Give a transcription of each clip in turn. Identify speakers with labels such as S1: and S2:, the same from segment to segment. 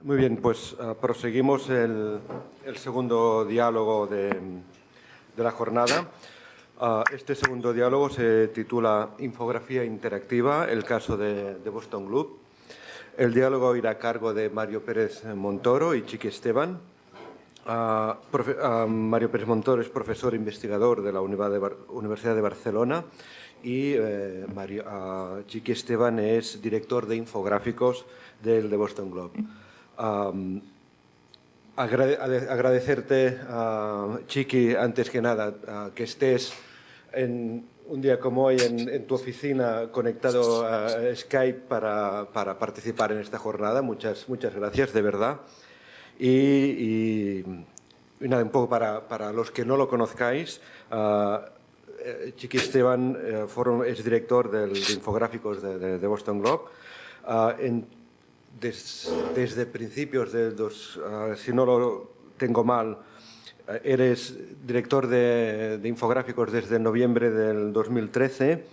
S1: Muy bien, pues proseguimos el segundo diálogo de la jornada. Este segundo diálogo se titula Infografía interactiva, el caso de Boston Globe. El diálogo irá a cargo de Mario Pérez Montoro y Chiqui Esteban. Mario Pérez Montoro es profesor investigador de la Universidad de Barcelona y Chiqui Esteban es director de infográficos del The Boston Globe. Agradecerte, Chiqui, antes que nada, que estés en un día como hoy en tu oficina conectado a Skype para participar en esta jornada. Muchas gracias, de verdad. Y nada, un poco para los que no lo conozcáis, Chiqui Esteban es director de infográficos de Boston Globe. Desde principios de si no lo tengo mal, eres director de infográficos desde noviembre del 2013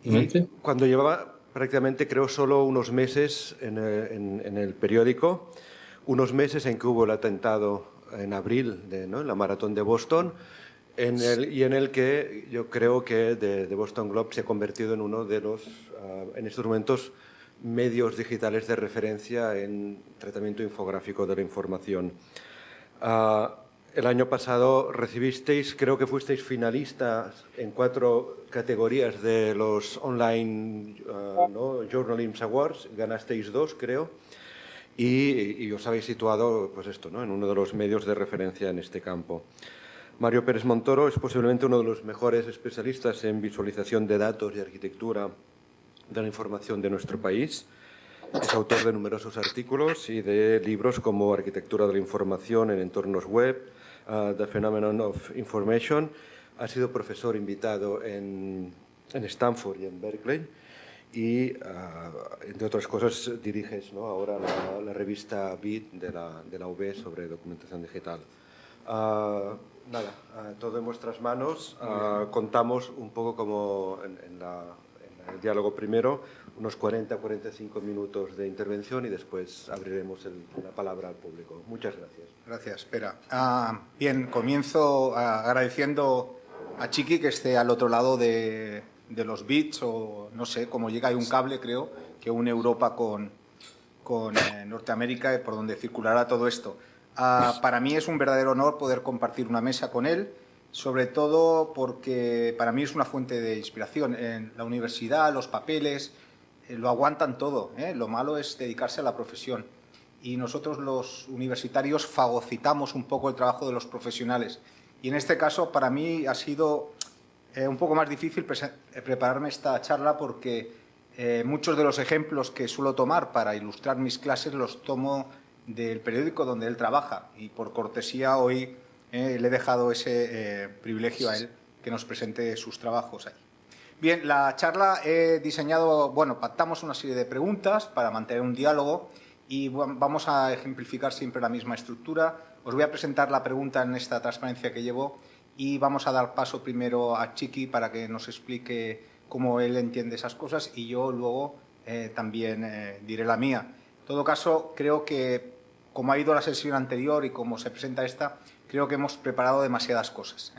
S1: y cuando llevaba prácticamente, creo, solo unos meses en el periódico, unos meses en que hubo el atentado en abril en la maratón de Boston, en el que yo creo que The Boston Globe se ha convertido en uno de los, en estos momentos, medios digitales de referencia en tratamiento infográfico de la información. El año pasado recibisteis, creo que fuisteis finalistas en 4 categorías de los Online Journalism Awards, ganasteis 2, creo, y os habéis situado pues en uno de los medios de referencia en este campo. Mario Pérez Montoro es posiblemente uno de los mejores especialistas en visualización de datos y arquitectura de la información de nuestro país. Es autor de numerosos artículos y de libros como Arquitectura de la información en entornos web, The Phenomenon of Information. Ha sido profesor invitado en Stanford y en Berkeley y, entre otras cosas, diriges ahora la revista BIT de la UB sobre documentación digital. Todo en vuestras manos. Contamos un poco como en el diálogo primero, unos 40-45 minutos de intervención y después abriremos la palabra al público. Muchas gracias.
S2: Gracias, espera. Bien, comienzo agradeciendo a Chiqui que esté al otro lado de los bits, o no sé, como llega hay un cable, creo, que une Europa con Norteamérica, por donde circulará todo esto. Para mí es un verdadero honor poder compartir una mesa con él, sobre todo porque para mí es una fuente de inspiración. En la universidad, los papeles, lo aguantan todo, Lo malo es dedicarse a la profesión. Y nosotros los universitarios fagocitamos un poco el trabajo de los profesionales. Y en este caso, para mí ha sido un poco más difícil prepararme esta charla porque muchos de los ejemplos que suelo tomar para ilustrar mis clases los tomo del periódico donde él trabaja. Y por cortesía hoy le he dejado ese privilegio a él que nos presente sus trabajos ahí. Bien, la charla he diseñado, pactamos una serie de preguntas para mantener un diálogo y vamos a ejemplificar siempre la misma estructura. Os voy a presentar la pregunta en esta transparencia que llevo y vamos a dar paso primero a Chiqui para que nos explique cómo él entiende esas cosas y yo luego también diré la mía. En todo caso, creo que como ha ido la sesión anterior y como se presenta esta, creo que hemos preparado demasiadas cosas.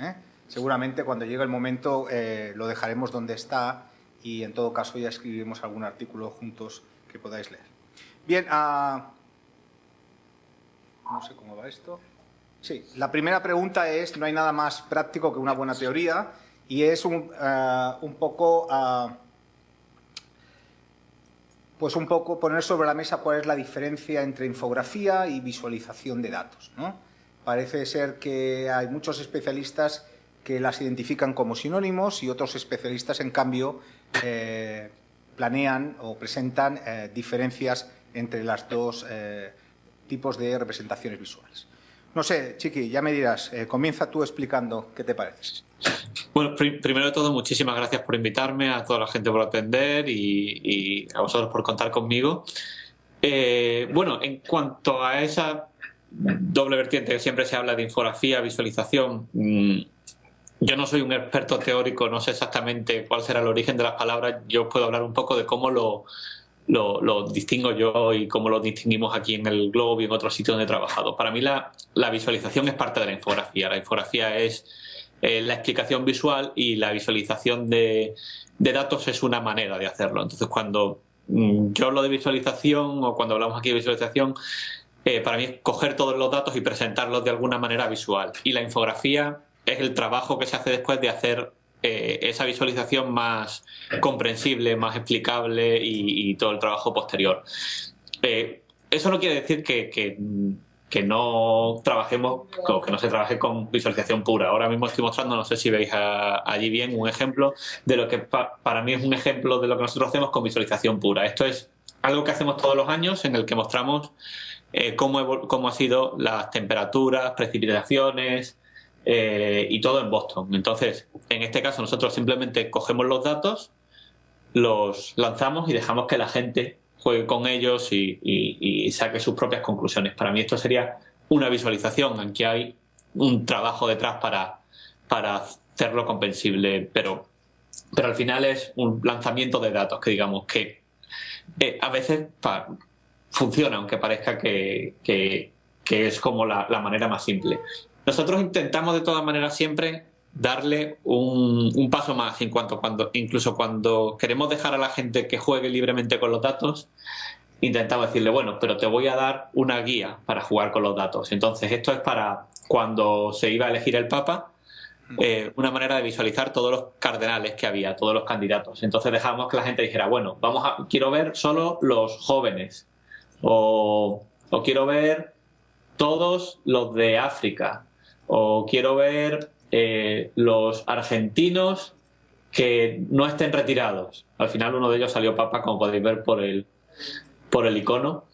S2: Seguramente cuando llegue el momento lo dejaremos donde está y en todo caso ya escribiremos algún artículo juntos que podáis leer. Bien, no sé cómo va esto. Sí, la primera pregunta es, no hay nada más práctico que una buena teoría y es un poco poner sobre la mesa cuál es la diferencia entre infografía y visualización de datos, ¿no? Parece ser que hay muchos especialistas que las identifican como sinónimos y otros especialistas, en cambio, planean o presentan diferencias entre los dos tipos de representaciones visuales. No sé, Chiqui, ya me dirás, comienza tú explicando qué te parece.
S3: Bueno, primero de todo, muchísimas gracias por invitarme, a toda la gente por atender y a vosotros por contar conmigo. En cuanto a esa doble vertiente que siempre se habla de infografía, visualización, yo no soy un experto teórico, no sé exactamente cuál será el origen de las palabras. Yo puedo hablar un poco de cómo lo lo distingo yo y cómo lo distinguimos aquí en el Globo y en otros sitios donde he trabajado. Para mí la visualización es parte de la infografía. La infografía es la explicación visual y la visualización de datos es una manera de hacerlo. Entonces, cuando yo hablo de visualización o cuando hablamos aquí de visualización, para mí es coger todos los datos y presentarlos de alguna manera visual. Y la infografía es el trabajo que se hace después de hacer esa visualización más comprensible, más explicable y todo el trabajo posterior. Eso no quiere decir que no trabajemos o que no se trabaje con visualización pura. Ahora mismo estoy mostrando, no sé si veis allí bien, un ejemplo de lo que para mí es un ejemplo de lo que nosotros hacemos con visualización pura. Esto es algo que hacemos todos los años en el que mostramos cómo han sido las temperaturas, precipitaciones y todo en Boston. Entonces, en este caso nosotros simplemente cogemos los datos, los lanzamos y dejamos que la gente juegue con ellos y saque sus propias conclusiones. Para mí esto sería una visualización, aunque hay un trabajo detrás para hacerlo comprensible, pero al final es un lanzamiento de datos que digamos que a veces funciona, aunque parezca que es como la manera más simple. Nosotros intentamos de todas maneras siempre darle un paso más en cuanto incluso cuando queremos dejar a la gente que juegue libremente con los datos, intentamos decirle, bueno, pero te voy a dar una guía para jugar con los datos. Entonces, esto es para cuando se iba a elegir el Papa, una manera de visualizar todos los cardenales que había, todos los candidatos. Entonces dejamos que la gente dijera, bueno, quiero ver solo los jóvenes o quiero ver todos los de África o quiero ver los argentinos que no estén retirados. Al final uno de ellos salió Papa, como podéis ver por el icono.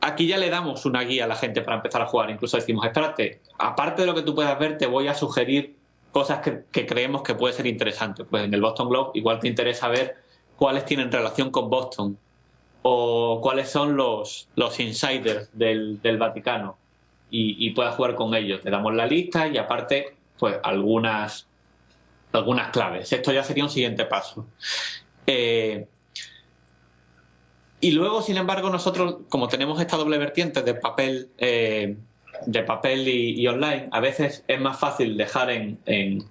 S3: Aquí ya le damos una guía a la gente para empezar a jugar. Incluso decimos, espérate, aparte de lo que tú puedas ver, te voy a sugerir cosas que creemos que puede ser interesante. Pues en el Boston Globe igual te interesa ver cuáles tienen relación con Boston o cuáles son los insiders del Vaticano y puedas jugar con ellos. Te damos la lista y aparte pues algunas claves. Esto ya sería un siguiente paso. Y luego, sin embargo, nosotros, como tenemos esta doble vertiente de papel y online, a veces es más fácil dejar en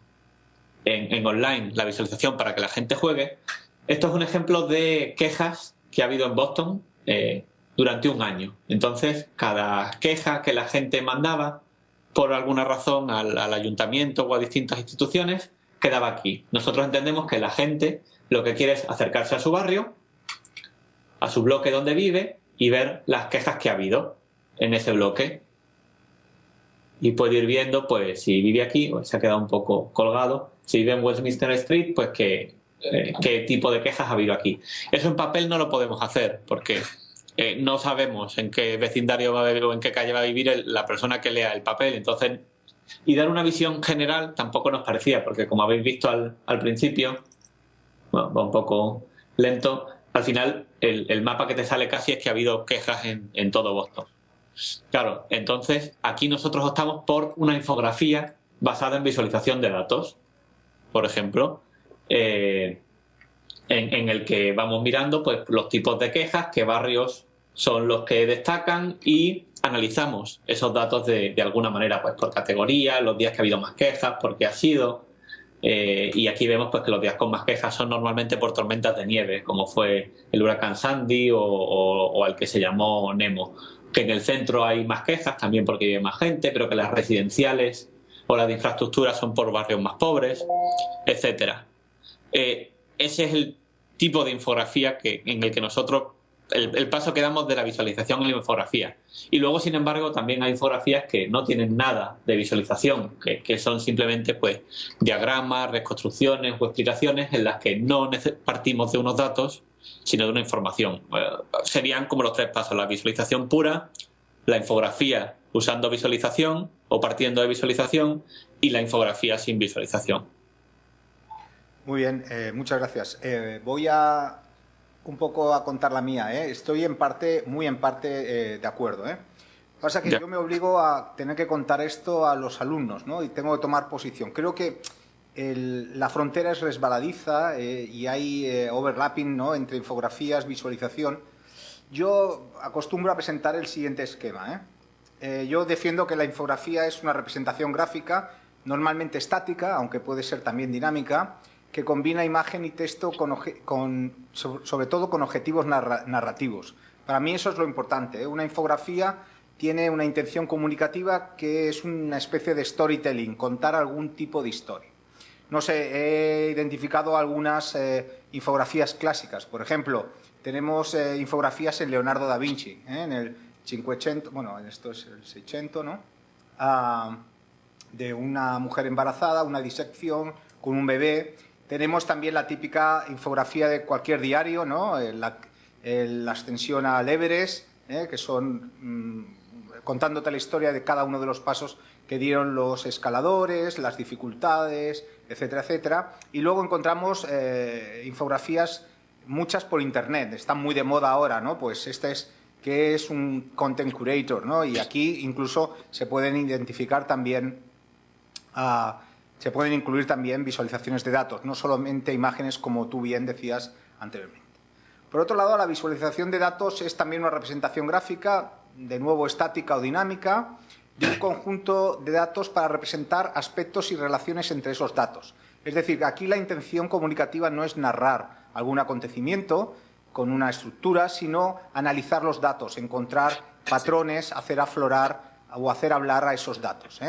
S3: online la visualización para que la gente juegue. Esto es un ejemplo de quejas que ha habido en Boston durante un año. Entonces, cada queja que la gente mandaba, por alguna razón, al ayuntamiento o a distintas instituciones, quedaba aquí. Nosotros entendemos que la gente lo que quiere es acercarse a su barrio, a su bloque donde vive y ver las quejas que ha habido en ese bloque. Y puede ir viendo, pues, si vive aquí, pues se ha quedado un poco colgado. Si vive en Westminster Street, pues qué tipo de quejas ha habido aquí. Eso en papel no lo podemos hacer porque no sabemos en qué vecindario va a vivir o en qué calle va a vivir la persona que lea el papel. Entonces, y dar una visión general tampoco nos parecía, porque como habéis visto al principio, bueno, va un poco lento. Al final, el mapa que te sale casi es que ha habido quejas en todo Boston. Claro, entonces aquí nosotros optamos por una infografía basada en visualización de datos. Por ejemplo, en el que vamos mirando pues los tipos de quejas, qué barrios son los que destacan y analizamos esos datos de alguna manera, pues por categoría, los días que ha habido más quejas, por qué ha sido. Y aquí vemos pues que los días con más quejas son normalmente por tormentas de nieve, como fue el huracán Sandy o el que se llamó Nemo. Que en el centro hay más quejas también porque vive más gente, pero que las residenciales o las de infraestructura son por barrios más pobres, etcétera. Ese es el tipo de infografía en el que nosotros, el paso que damos de la visualización a la infografía. Y luego, sin embargo, también hay infografías que no tienen nada de visualización, que son simplemente pues diagramas, reconstrucciones o explicaciones en las que no partimos de unos datos, sino de una información. Serían como los tres pasos: la visualización pura, la infografía usando visualización o partiendo de visualización y la infografía sin visualización.
S2: Muy bien, muchas gracias. Voy a un poco a contar la mía. Estoy muy en parte de acuerdo. Pasa que yo me obligo a tener que contar esto a los alumnos, ¿no? Y tengo que tomar posición. Creo que la frontera es resbaladiza y hay overlapping, ¿no?, entre infografías, visualización. Yo acostumbro a presentar el siguiente esquema. Yo defiendo que la infografía es una representación gráfica, normalmente estática, aunque puede ser también dinámica, que combina imagen y texto sobre todo con objetivos narrativos. Para mí eso es lo importante. Una infografía tiene una intención comunicativa que es una especie de storytelling, contar algún tipo de historia. No sé, he identificado algunas infografías clásicas. Por ejemplo, tenemos infografías en Leonardo da Vinci, en el 500, bueno, esto es el 600, ¿no? De una mujer embarazada, una disección con un bebé. Tenemos también la típica infografía de cualquier diario, ¿no? La ascensión al Everest, que son contándote la historia de cada uno de los pasos que dieron los escaladores, las dificultades, etcétera, etcétera. Y luego encontramos infografías, muchas por internet, están muy de moda ahora, ¿no? Pues que es un content curator, ¿no? Y aquí incluso se pueden identificar también, se pueden incluir también visualizaciones de datos, no solamente imágenes, como tú bien decías anteriormente. Por otro lado, la visualización de datos es también una representación gráfica, de nuevo estática o dinámica, de un conjunto de datos para representar aspectos y relaciones entre esos datos. Es decir, aquí la intención comunicativa no es narrar algún acontecimiento con una estructura, sino analizar los datos, encontrar patrones, hacer aflorar o hacer hablar a esos datos.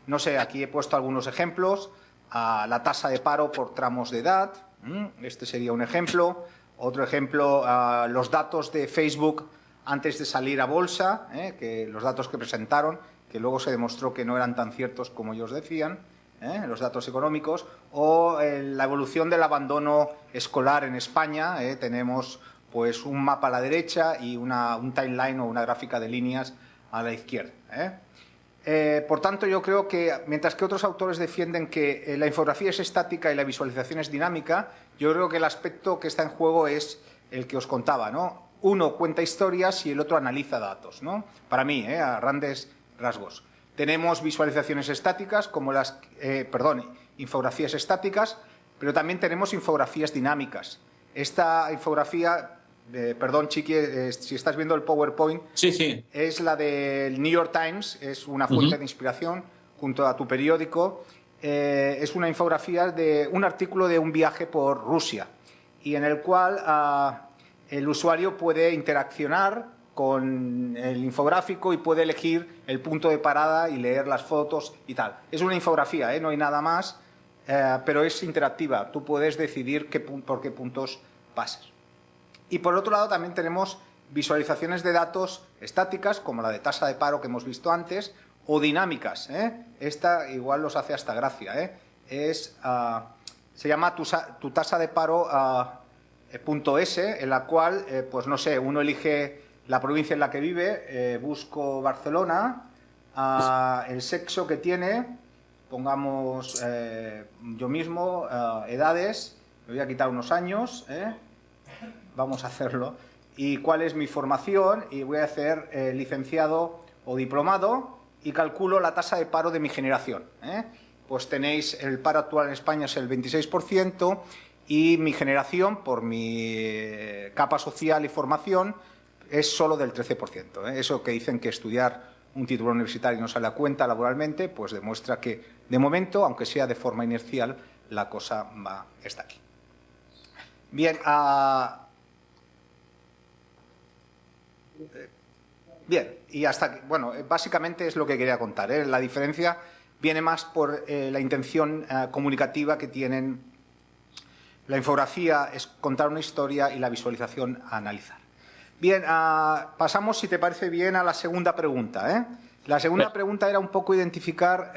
S2: No sé, aquí he puesto algunos ejemplos. La tasa de paro por tramos de edad, este sería un ejemplo. Otro ejemplo, los datos de Facebook antes de salir a bolsa, que los datos que presentaron, que luego se demostró que no eran tan ciertos como ellos decían, los datos económicos, o la evolución del abandono escolar en España. Tenemos pues un mapa a la derecha y un timeline o una gráfica de líneas a la izquierda. Por tanto, yo creo que, mientras que otros autores defienden que la infografía es estática y la visualización es dinámica, yo creo que el aspecto que está en juego es el que os contaba, ¿no? Uno cuenta historias y el otro analiza datos, ¿no? Para mí, a grandes rasgos. Tenemos visualizaciones estáticas, como infografías estáticas, pero también tenemos infografías dinámicas. Esta infografía, perdón, Chiqui, si estás viendo el PowerPoint,
S3: sí.
S2: Es la del New York Times, es una fuente de inspiración junto a tu periódico. Es una infografía de un artículo de un viaje por Rusia y en el cual el usuario puede interaccionar con el infográfico y puede elegir el punto de parada y leer las fotos y tal. Es una infografía, no hay nada más, pero es interactiva. Tú puedes decidir por qué puntos pasas. Y por otro lado también tenemos visualizaciones de datos estáticas, como la de tasa de paro que hemos visto antes, o dinámicas. Esta igual los hace hasta gracia. Se llama tu tasa de paro .es, en la cual, pues no sé, uno elige la provincia en la que vive, busco Barcelona, el sexo que tiene, pongamos yo mismo, edades, me voy a quitar unos años, vamos a hacerlo, y cuál es mi formación, y voy a hacer licenciado o diplomado, y calculo la tasa de paro de mi generación. Pues tenéis, el paro actual en España es el 26%, y mi generación, por mi capa social y formación, es solo del 13%. Eso que dicen que estudiar un título universitario no sale a cuenta laboralmente, pues demuestra que, de momento, aunque sea de forma inercial, la cosa está aquí. Bien, y hasta aquí. Bueno, básicamente es lo que quería contar. La diferencia viene más por la intención comunicativa que tienen. La infografía es contar una historia y la visualización analizar. Bien, pasamos, si te parece bien, a la segunda pregunta. La segunda pregunta era un poco identificar,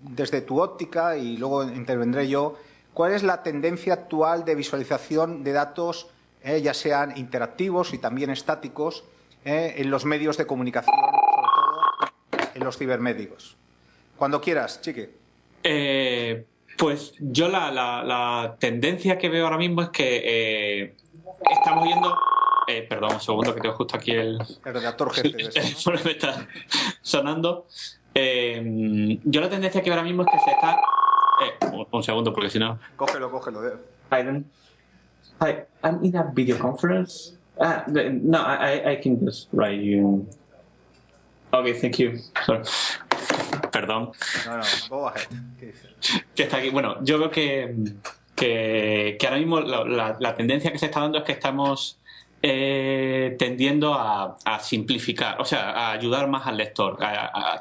S2: desde tu óptica, y luego intervendré yo, cuál es la tendencia actual de visualización de datos, ya sean interactivos y también estáticos, en los medios de comunicación, sobre todo en los cibermédicos. Cuando quieras, Chiqui.
S3: Pues yo la tendencia que veo ahora mismo es que estamos viendo... perdón, un segundo, que tengo justo aquí el
S2: redactor jefe de eso, ¿no?
S3: Me está sonando. Yo la tendencia que veo ahora mismo es que se está un segundo, porque si no...
S2: Cógelo.
S3: Hi, then. Hi, I'm in a video conference. No, I can just write you. Okay, thank you. Sorry. Perdón.
S2: No, go ahead.
S3: Que está aquí. Bueno, yo veo que ahora mismo la tendencia que se está dando es que estamos tendiendo a simplificar, o sea, a ayudar más al lector.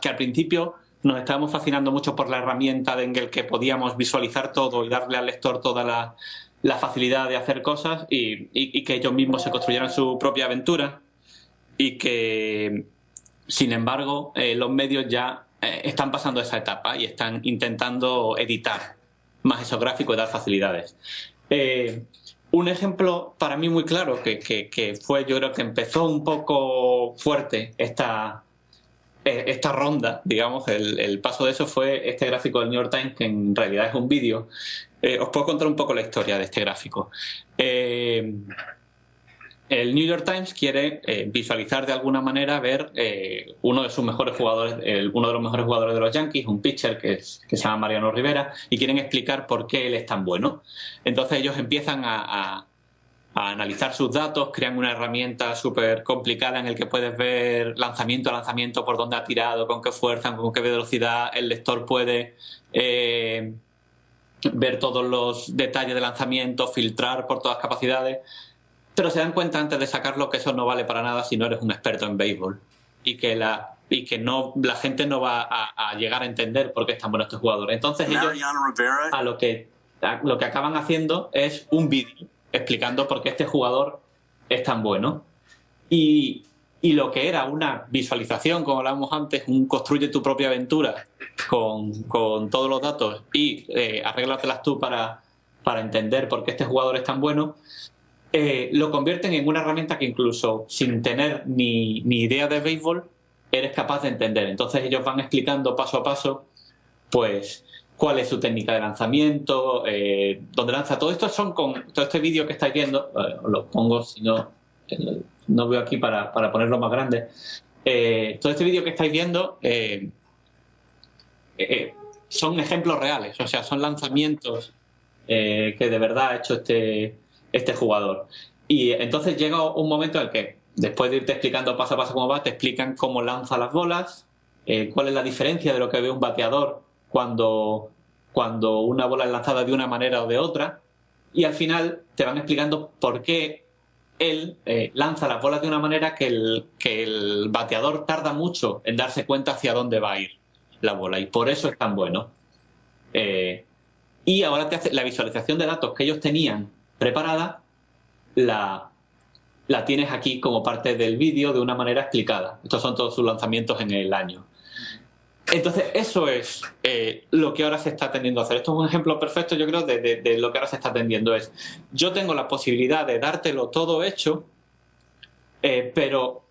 S3: Que al principio nos estábamos fascinando mucho por la herramienta en el que podíamos visualizar todo y darle al lector toda la facilidad de hacer cosas y que ellos mismos se construyeran su propia aventura, y que, sin embargo, los medios ya están pasando esa etapa y están intentando editar más esos gráficos y dar facilidades. Un ejemplo para mí muy claro que fue, yo creo que empezó un poco fuerte esta ronda, digamos, el paso de eso fue este gráfico del New York Times, que en realidad es un vídeo. Os puedo contar un poco la historia de este gráfico. El New York Times quiere visualizar de alguna manera, ver uno de sus mejores jugadores, uno de los mejores jugadores de los Yankees, un pitcher que se llama Mariano Rivera, y quieren explicar por qué él es tan bueno. Entonces ellos empiezan a analizar sus datos, crean una herramienta súper complicada en el que puedes ver lanzamiento a lanzamiento, por dónde ha tirado, con qué fuerza, con qué velocidad. El lector puede ver todos los detalles de lanzamiento, filtrar por todas capacidades. Pero se dan cuenta antes de sacarlo que eso no vale para nada si no eres un experto en béisbol, y que la gente no va a llegar a entender por qué es tan bueno este jugador. Entonces ellos lo que acaban haciendo es un vídeo explicando por qué este jugador es tan bueno. Y lo que era una visualización, como hablábamos antes, un construye tu propia aventura con todos los datos y arréglatelas tú para entender por qué este jugador es tan bueno, lo convierten en una herramienta que incluso sin tener ni idea de béisbol eres capaz de entender. Entonces ellos van explicando paso a paso, pues, cuál es su técnica de lanzamiento, dónde lanza. Todo este vídeo que estáis viendo, os lo pongo, si no veo aquí para ponerlo más grande. Todo este vídeo que estáis viendo son ejemplos reales, o sea, son lanzamientos que de verdad ha hecho este jugador. Y entonces llega un momento en el que, después de irte explicando paso a paso cómo va, te explican cómo lanza las bolas, cuál es la diferencia de lo que ve un bateador cuando una bola es lanzada de una manera o de otra, y al final te van explicando por qué él lanza las bolas de una manera que el bateador tarda mucho en darse cuenta hacia dónde va a ir la bola, y por eso es tan bueno. Y ahora te hace la visualización de datos que ellos tenían preparada, la tienes aquí como parte del vídeo de una manera explicada. Estos son todos sus lanzamientos en el año. Entonces, eso es lo que ahora se está tendiendo a hacer. Esto es un ejemplo perfecto, yo creo, de lo que ahora se está tendiendo. Yo tengo la posibilidad de dártelo todo hecho, pero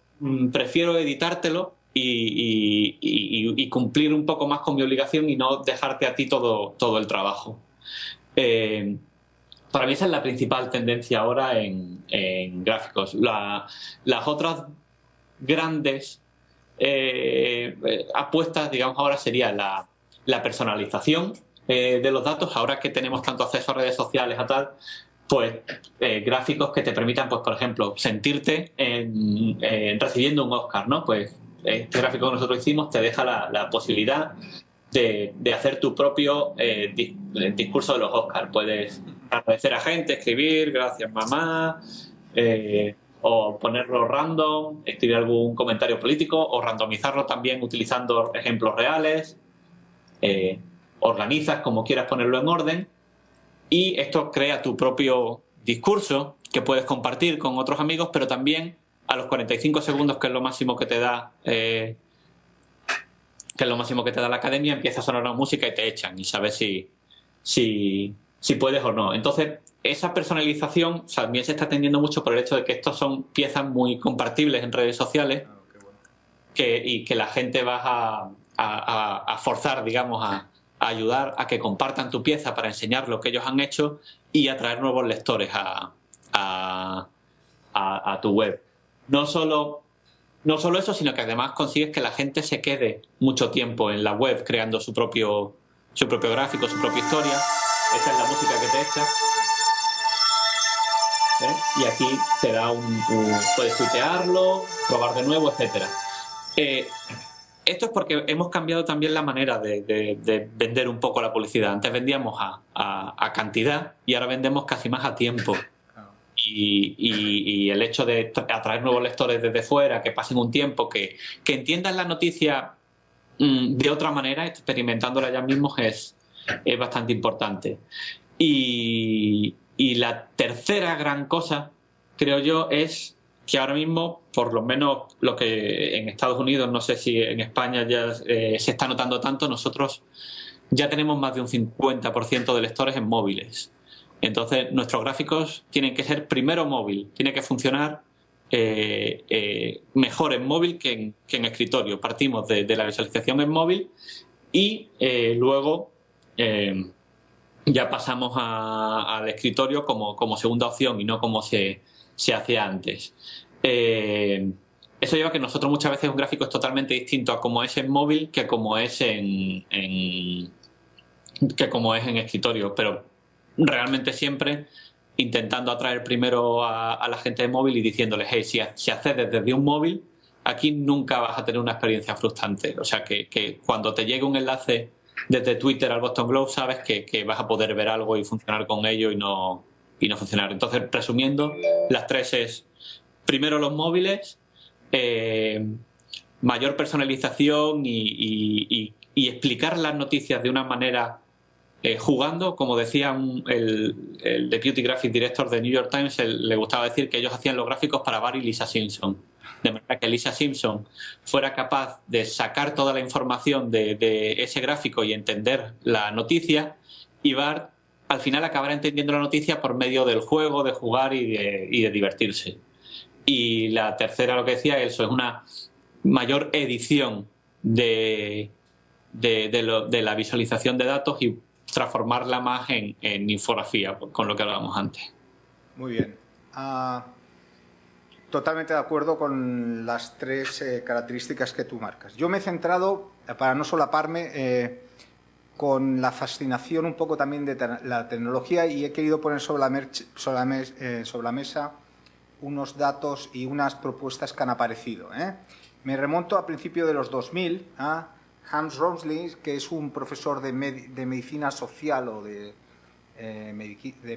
S3: prefiero editártelo y cumplir un poco más con mi obligación y no dejarte a ti todo el trabajo. Para mí esa es la principal tendencia ahora en gráficos. Las otras grandes apuestas, digamos, ahora sería la personalización de los datos. Ahora que tenemos tanto acceso a redes sociales, a tal, pues gráficos que te permitan, pues, por ejemplo, sentirte recibiendo un Oscar, ¿no? Pues este gráfico que nosotros hicimos te deja la posibilidad de hacer tu propio discurso de los Oscars. Puedes agradecer a gente, escribir gracias mamá, o ponerlo random, escribir algún comentario político, o randomizarlo también utilizando ejemplos reales. Organizas como quieras ponerlo en orden, y esto crea tu propio discurso que puedes compartir con otros amigos, pero también a los 45 segundos, que es lo máximo que te da la academia, empieza a sonar una música y te echan, y sabes si puedes o no. Entonces, esa personalización también se está atendiendo mucho por el hecho de que estos son piezas muy compartibles en redes sociales, y que la gente va a forzar, digamos, a ayudar a que compartan tu pieza para enseñar lo que ellos han hecho y atraer nuevos lectores a tu web. No solo eso, sino que además consigues que la gente se quede mucho tiempo en la web creando su propio su propio gráfico, su propia historia. Esta es la música que te echa. Y aquí te da puedes tuitearlo, probar de nuevo, etcétera. Esto es porque hemos cambiado también la manera de vender un poco la publicidad. Antes vendíamos a cantidad y ahora vendemos casi más a tiempo. Y el hecho de atraer nuevos lectores desde fuera, que pasen un tiempo, que entiendan la noticia de otra manera, experimentándola ya mismos, es bastante importante. Y la tercera gran cosa, creo yo, es que ahora mismo, por lo menos lo que en Estados Unidos, no sé si en España ya se está notando tanto, nosotros ya tenemos más de un 50% de lectores en móviles. Entonces, nuestros gráficos tienen que ser primero móvil, tiene que funcionar mejor en móvil que en escritorio. Partimos de la visualización en móvil y luego ya pasamos al escritorio como segunda opción y no como se hacía antes. Eso lleva a que nosotros muchas veces un gráfico es totalmente distinto a como es en móvil que como es en escritorio, pero realmente siempre intentando atraer primero a la gente de móvil y diciéndoles, hey, si accedes desde un móvil, aquí nunca vas a tener una experiencia frustrante. O sea, que cuando te llegue un enlace desde Twitter al Boston Globe, sabes que vas a poder ver algo y funcionar con ello y no funcionar. Entonces, resumiendo, las tres es, primero los móviles, mayor personalización y explicar las noticias de una manera jugando. Como decía el Deputy Graphic Director de New York Times, le gustaba decir que ellos hacían los gráficos para Barry y Lisa Simpson. De manera que Lisa Simpson fuera capaz de sacar toda la información de ese gráfico y entender la noticia, y Bart al final acabará entendiendo la noticia por medio del juego, de jugar y de divertirse. Y la tercera, lo que decía, eso es una mayor edición de la visualización de datos y transformarla más en infografía, con lo que hablábamos antes.
S2: Muy bien. Totalmente de acuerdo con las tres características que tú marcas. Yo me he centrado, para no solaparme, con la fascinación un poco también de la tecnología, y he querido poner sobre la mesa unos datos y unas propuestas que han aparecido. Me remonto a principios de los 2000 a Hans Rosling, que es un profesor de medicina social o de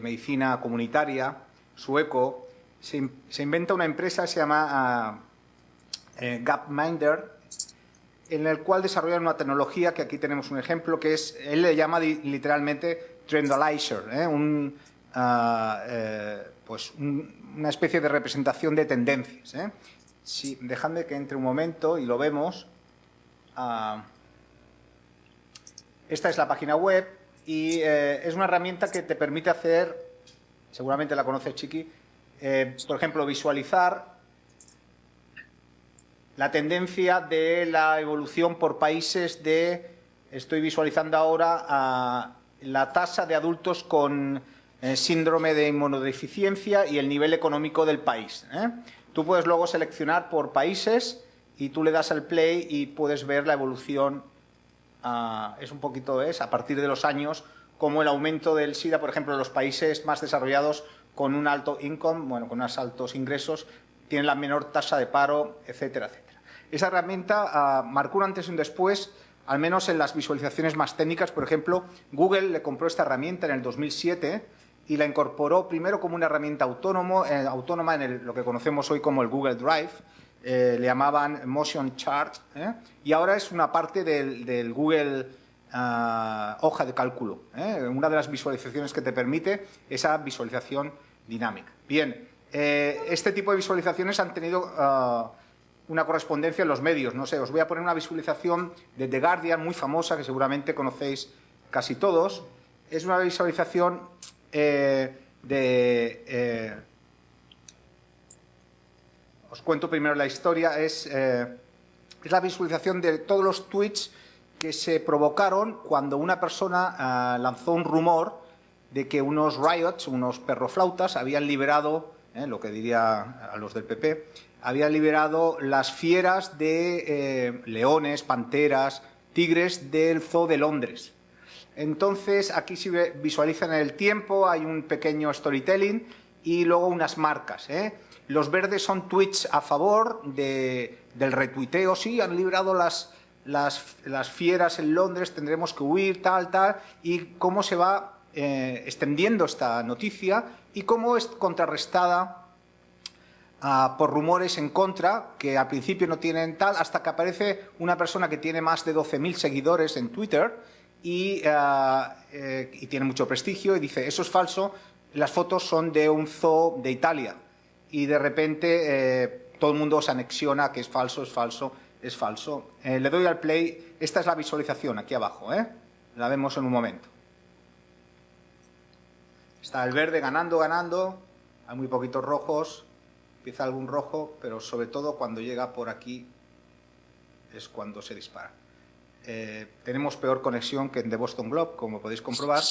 S2: medicina comunitaria sueco. Se inventa una empresa que se llama Gapminder, en el cual desarrollan una tecnología que aquí tenemos un ejemplo, que es, él le llama literalmente Trendalizer, una especie de representación de tendencias. Sí, dejadme que entre un momento y lo vemos. Esta es la página web y es una herramienta que te permite hacer, seguramente la conoces, Chiqui, por ejemplo, visualizar la tendencia de la evolución por países estoy visualizando ahora la tasa de adultos con síndrome de inmunodeficiencia y el nivel económico del país. Tú puedes luego seleccionar por países y tú le das al play y puedes ver la evolución. Es un poquito, a partir de los años, como el aumento del SIDA, por ejemplo, en los países más desarrollados con un alto income, con unos altos ingresos, tienen la menor tasa de paro, etcétera, etcétera. Esa herramienta marcó un antes y un después, al menos en las visualizaciones más técnicas. Por ejemplo, Google le compró esta herramienta en el 2007 y la incorporó primero como una herramienta autónoma en lo que conocemos hoy como el Google Drive. Le llamaban Motion Chart, y ahora es una parte del Google hoja de cálculo, una de las visualizaciones que te permite esa visualización dinámica. Bien, este tipo de visualizaciones han tenido una correspondencia en los medios. No sé, os voy a poner una visualización de The Guardian muy famosa, que seguramente conocéis casi todos. Es una visualización os cuento primero la historia. Es la visualización de todos los tweets que se provocaron cuando una persona lanzó un rumor de que unos riots, unos perroflautas, habían liberado, lo que diría a los del PP, habían liberado las fieras de leones, panteras, tigres del Zoo de Londres. Entonces, aquí se visualizan el tiempo, hay un pequeño storytelling y luego unas marcas. Los verdes son tweets a favor del retuiteo. Sí, han librado las fieras en Londres, tendremos que huir, tal, y cómo se va extendiendo esta noticia y cómo es contrarrestada por rumores en contra, que al principio no tienen tal, hasta que aparece una persona que tiene más de 12.000 seguidores en Twitter y tiene mucho prestigio y dice, eso es falso, las fotos son de un zoo de Italia. Y de repente todo el mundo se anexiona que es falso, es falso, es falso. Le doy al play, esta es la visualización aquí abajo, la vemos en un momento. Está el verde ganando, hay muy poquitos rojos, empieza algún rojo, pero sobre todo cuando llega por aquí es cuando se dispara. Tenemos peor conexión que en The Boston Globe, como podéis comprobar.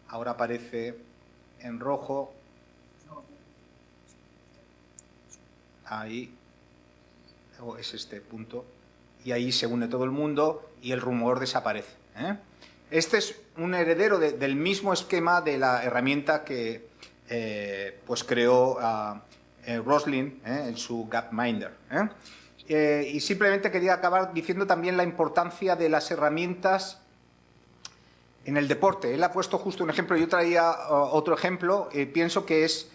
S2: Ahora aparece en rojo. Ahí. Es este punto. Y ahí se une todo el mundo y el rumor desaparece. Este es un heredero del mismo esquema de la herramienta que pues creó Roslin en su Gapminder. Y simplemente quería acabar diciendo también la importancia de las herramientas en el deporte. Él ha puesto justo un ejemplo, yo traía otro ejemplo, pienso que es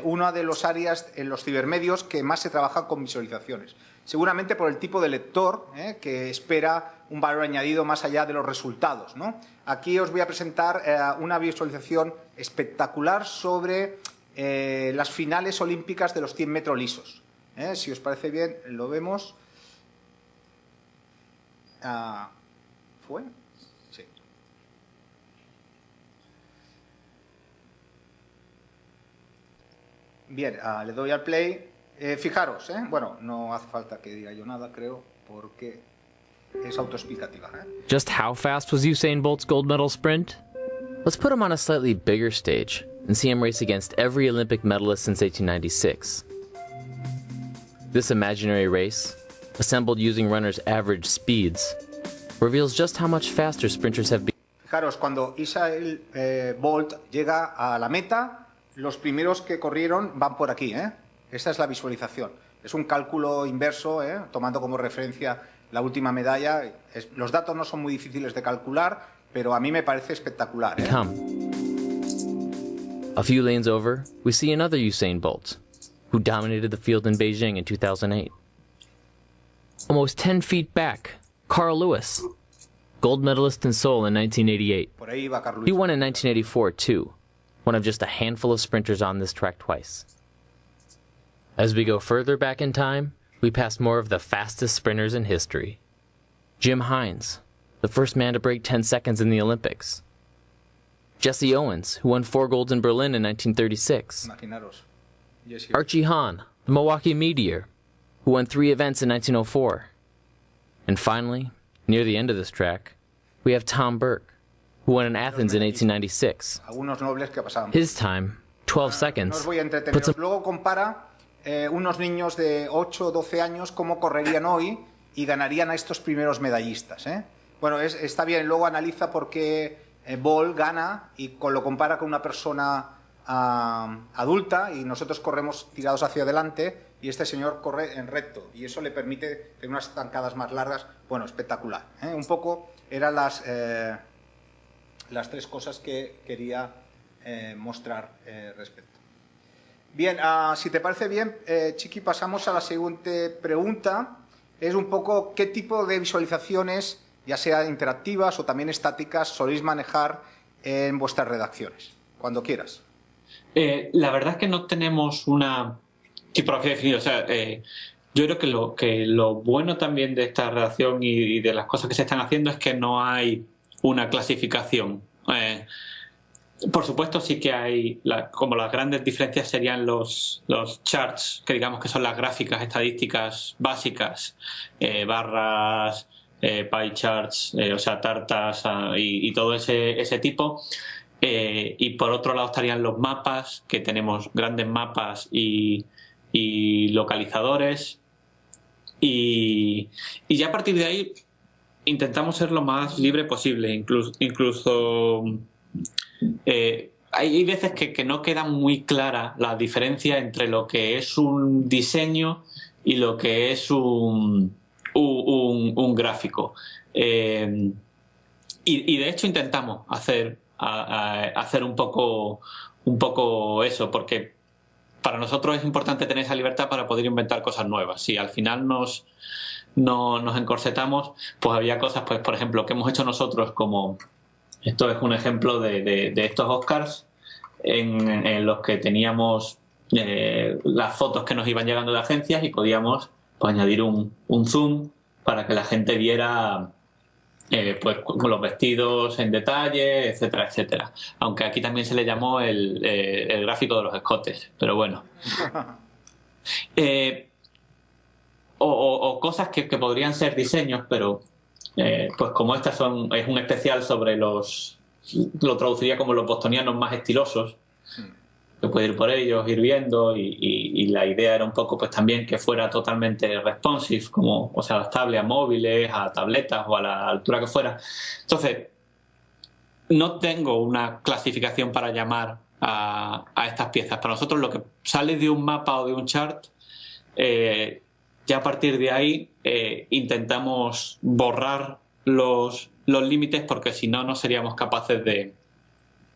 S2: una de las áreas en los cibermedios que más se trabajan con visualizaciones. Seguramente por el tipo de lector que espera un valor añadido más allá de los resultados, ¿no? Aquí os voy a presentar una visualización espectacular sobre las finales olímpicas de los 100 metros lisos. Si os parece bien, lo vemos. ¿Fue? Sí. Bien, le doy al play. Fijaros, bueno, no hace falta que diga yo nada, creo, porque es autoexplicativa.
S4: Just how fast was Usain Bolt's gold medal sprint? Let's put him on a slightly bigger stage and see him race against every Olympic medalist since 1896. This imaginary race, assembled using runners' average speeds, reveals just how much faster sprinters have been.
S2: Fijaros, cuando Usain Bolt llega a la meta, los primeros que corrieron van por aquí, Esta es la visualización. Es un cálculo inverso, tomando como referencia la última medalla. Los datos no son muy difíciles de calcular, pero a mí me parece espectacular.
S4: Come. A few lanes over, we see another Usain Bolt, who dominated the field in Beijing in 2008. Almost 10 feet back, Carl Lewis, gold medalist in Seoul in 1988.
S2: Por ahí va Carl Lewis.
S4: He won in 1984 too, one of just a handful of sprinters on this track twice. As we go further back in time, we pass more of the fastest sprinters in history. Jim Hines, the first man to break 10 seconds in the Olympics. Jesse Owens, who won 4 golds in Berlin in 1936.
S2: Imaginaros.
S4: Archie Hahn, the Milwaukee Meteor, who won 3 events in 1904. And finally, near the end of this track, we have Tom Burke, who won in Athens in 1896.
S2: Algunos nobles que pasaban.
S4: His time, 12
S2: No
S4: seconds,
S2: os voy a entreteneros. Luego compara unos niños de 8 o 12 años cómo correrían hoy y ganarían a estos primeros medallistas. Bueno, está bien. Luego analiza por qué Bolt gana y lo compara con una persona adulta y nosotros corremos tirados hacia adelante y este señor corre en recto y eso le permite tener unas zancadas más largas. Bueno, espectacular. Un poco eran las 3 cosas que quería mostrar respecto. Bien, si te parece bien, Chiqui, pasamos a la siguiente pregunta. Es un poco qué tipo de visualizaciones, ya sea interactivas o también estáticas, soléis manejar en vuestras redacciones, cuando quieras.
S3: La verdad es que no tenemos una tipografía definida. O sea, yo creo que lo bueno también de esta redacción y de las cosas que se están haciendo es que no hay una clasificación. Por supuesto sí que hay, como las grandes diferencias serían los charts, que digamos que son las gráficas estadísticas básicas, barras, pie charts, o sea, tartas y todo ese tipo. Y por otro lado estarían los mapas, que tenemos grandes mapas y localizadores. Y ya a partir de ahí intentamos ser lo más libre posible. Incluso hay veces que no queda muy clara la diferencia entre lo que es un diseño y lo que es un gráfico. Y de hecho intentamos hacer un poco eso, porque para nosotros es importante tener esa libertad para poder inventar cosas nuevas. Si al final nos encorsetamos, pues había cosas, pues por ejemplo, que hemos hecho nosotros, como esto es un ejemplo de estos Oscars en los que teníamos las fotos que nos iban llegando de agencias y podíamos pues añadir un zoom para que la gente viera pues con los vestidos en detalle, etcétera, etcétera. Aunque aquí también se le llamó el gráfico de los escotes, pero bueno. O cosas que podrían ser diseños, pero pues como estas es un especial sobre lo traduciría como los bostonianos más estilosos, que puede ir por ellos, ir viendo, y la idea era un poco pues también que fuera totalmente responsive, como, o sea, adaptable a móviles, a tabletas o a la altura que fuera. Entonces, no tengo una clasificación para llamar a estas piezas. Para nosotros lo que sale de un mapa o de un chart, ya a partir de ahí intentamos borrar los límites, porque si no, no seríamos capaces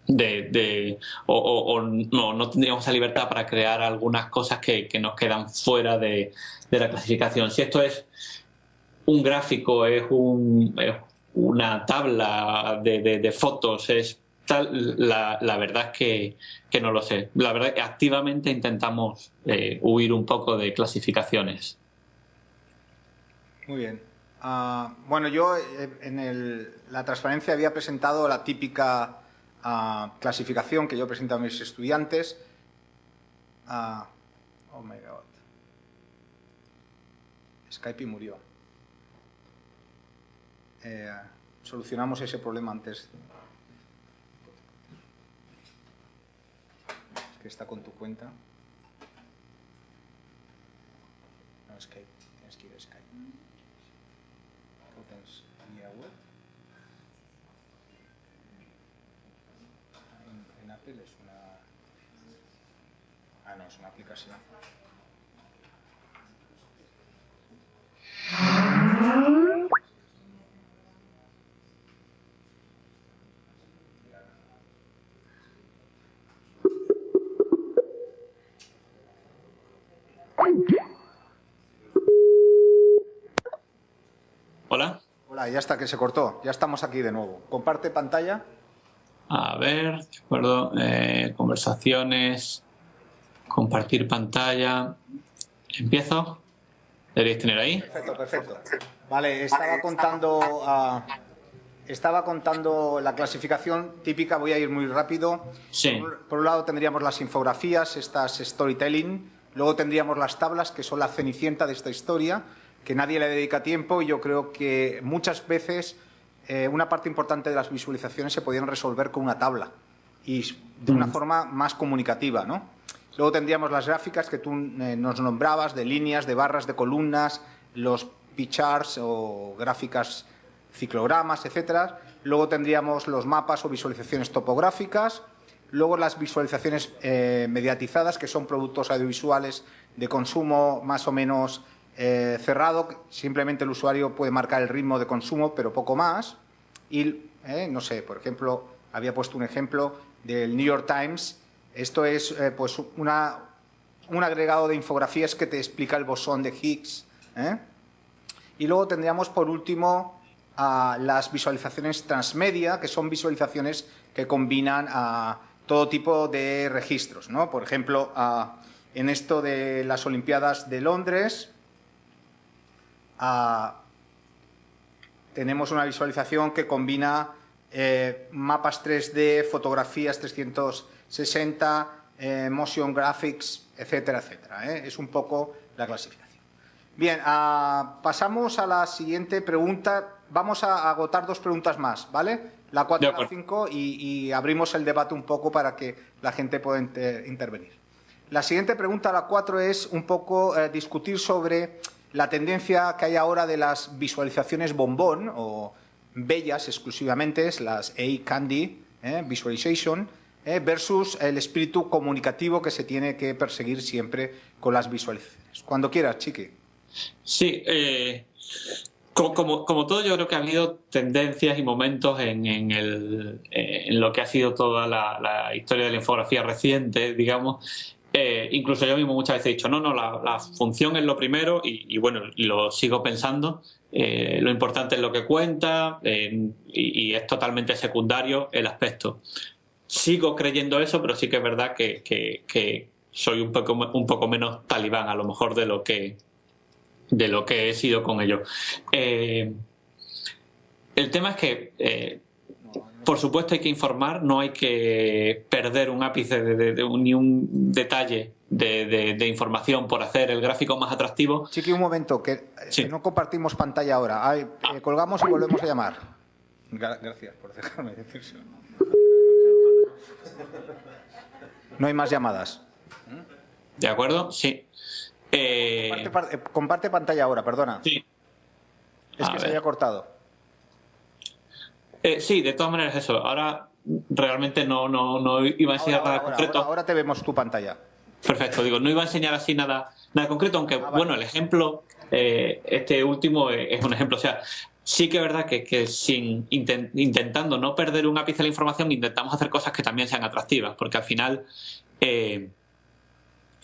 S3: no tendríamos esa libertad para crear algunas cosas que nos quedan fuera de la clasificación. Si esto es un gráfico, es una tabla de fotos, es tal, la verdad es que no lo sé. La verdad es que activamente intentamos huir un poco de clasificaciones.
S2: Muy bien. Bueno, yo en la transparencia había presentado la típica clasificación que yo presento a mis estudiantes. Oh my God. Skype murió. Solucionamos ese problema antes. Es que está con tu cuenta. No, Skype. Tienes que ir a Skype. En Apple es una... no, es una aplicación.
S3: Hola.
S2: Hola, ya está, que se cortó. Ya estamos aquí de nuevo. Comparte pantalla.
S3: A ver, de acuerdo. Conversaciones, compartir pantalla. ¿Empiezo? ¿Deberíais tener ahí?
S2: Perfecto, perfecto. Vale, estaba contando la clasificación típica. Voy a ir muy rápido.
S3: Sí.
S2: Por un lado tendríamos las infografías, estas storytelling. Luego tendríamos las tablas, que son la cenicienta de esta historia, que nadie le dedica tiempo, y yo creo que muchas veces una parte importante de las visualizaciones se podían resolver con una tabla y de una forma más comunicativa, ¿no? Luego tendríamos las gráficas que tú nos nombrabas, de líneas, de barras, de columnas, los P-charts o gráficas, ciclogramas, etcétera. Luego tendríamos los mapas o visualizaciones topográficas. Luego las visualizaciones mediatizadas, que son productos audiovisuales de consumo más o menos cerrado. Simplemente el usuario puede marcar el ritmo de consumo, pero poco más. Y, no sé, por ejemplo, había puesto un ejemplo del New York Times. Esto es pues un agregado de infografías que te explica el bosón de Higgs. Y luego tendríamos, por último, las visualizaciones transmedia, que son visualizaciones que combinan todo tipo de registros, ¿no? Por ejemplo, en esto de las Olimpiadas de Londres, tenemos una visualización que combina mapas 3D, fotografías 360, motion graphics, etcétera, etcétera. Es un poco la clasificación. Bien, pasamos a la siguiente pregunta. Vamos a agotar dos preguntas más, ¿vale? La 4 y la 5, y abrimos el debate un poco para que la gente pueda intervenir. La siguiente pregunta, la 4, es un poco discutir sobre la tendencia que hay ahora de las visualizaciones bombón o bellas exclusivamente, las A-Candy Visualization, versus el espíritu comunicativo que se tiene que perseguir siempre con las visualizaciones. Cuando quieras, Chiqui.
S3: Sí, como todo, yo creo que ha habido tendencias y momentos en lo que ha sido toda la historia de la infografía reciente, digamos. Incluso yo mismo muchas veces he dicho, no, la función es lo primero y bueno, lo sigo pensando. Lo importante es lo que cuenta y es totalmente secundario el aspecto. Sigo creyendo eso, pero sí que es verdad que soy un poco menos talibán a lo mejor de lo que he sido con ello. El tema es que por supuesto hay que informar, no hay que perder un ápice ni un detalle de información por hacer el gráfico más atractivo.
S2: Chiqui, un momento, que no compartimos pantalla ahora. Colgamos y volvemos a llamar. Gracias por dejarme decírselo. No hay más llamadas.
S3: ¿De acuerdo? Sí.
S2: Comparte pantalla ahora, perdona.
S3: Sí.
S2: Es que se había cortado.
S3: Sí, de todas maneras eso. Ahora realmente no iba a enseñar nada concreto.
S2: Ahora te vemos tu pantalla.
S3: Perfecto, digo, no iba a enseñar así nada concreto, aunque bueno, el ejemplo, este último es un ejemplo. O sea, sí que es verdad que intentando no perder un ápice de la información, intentamos hacer cosas que también sean atractivas, porque al final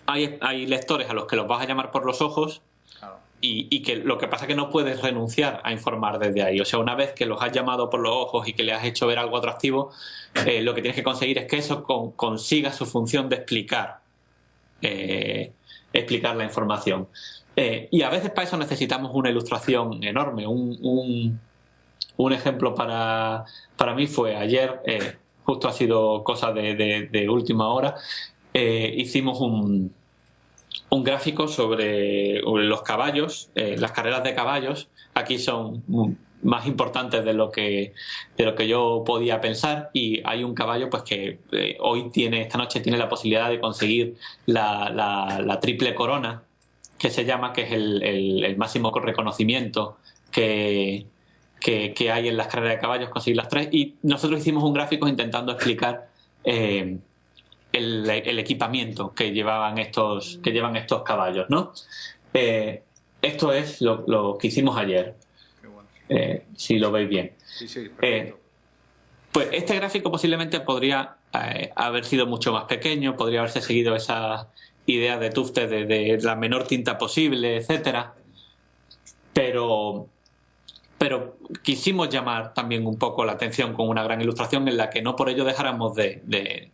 S3: hay lectores a los que los vas a llamar por los ojos. Claro. Y que lo que pasa es que no puedes renunciar a informar desde ahí. O sea, una vez que los has llamado por los ojos y que le has hecho ver algo atractivo, lo que tienes que conseguir es que eso consiga su función de explicar la información. Y a veces para eso necesitamos una ilustración enorme. Un ejemplo para mí fue ayer, justo ha sido cosa de última hora, hicimos un gráfico sobre los caballos, las carreras de caballos. Aquí son más importantes de lo que yo podía pensar, y hay un caballo pues que esta noche tiene la posibilidad de conseguir la triple corona, que se llama, que es el máximo reconocimiento que hay en las carreras de caballos, conseguir las tres, y nosotros hicimos un gráfico intentando explicar el equipamiento que llevan estos caballos, ¿no? Esto es lo que hicimos ayer. Si lo veis bien.
S2: Sí, perfecto.
S3: Pues este gráfico posiblemente podría haber sido mucho más pequeño, podría haberse seguido esa idea de Tufte de la menor tinta posible, etcétera. Pero quisimos llamar también un poco la atención con una gran ilustración en la que no por ello dejáramos de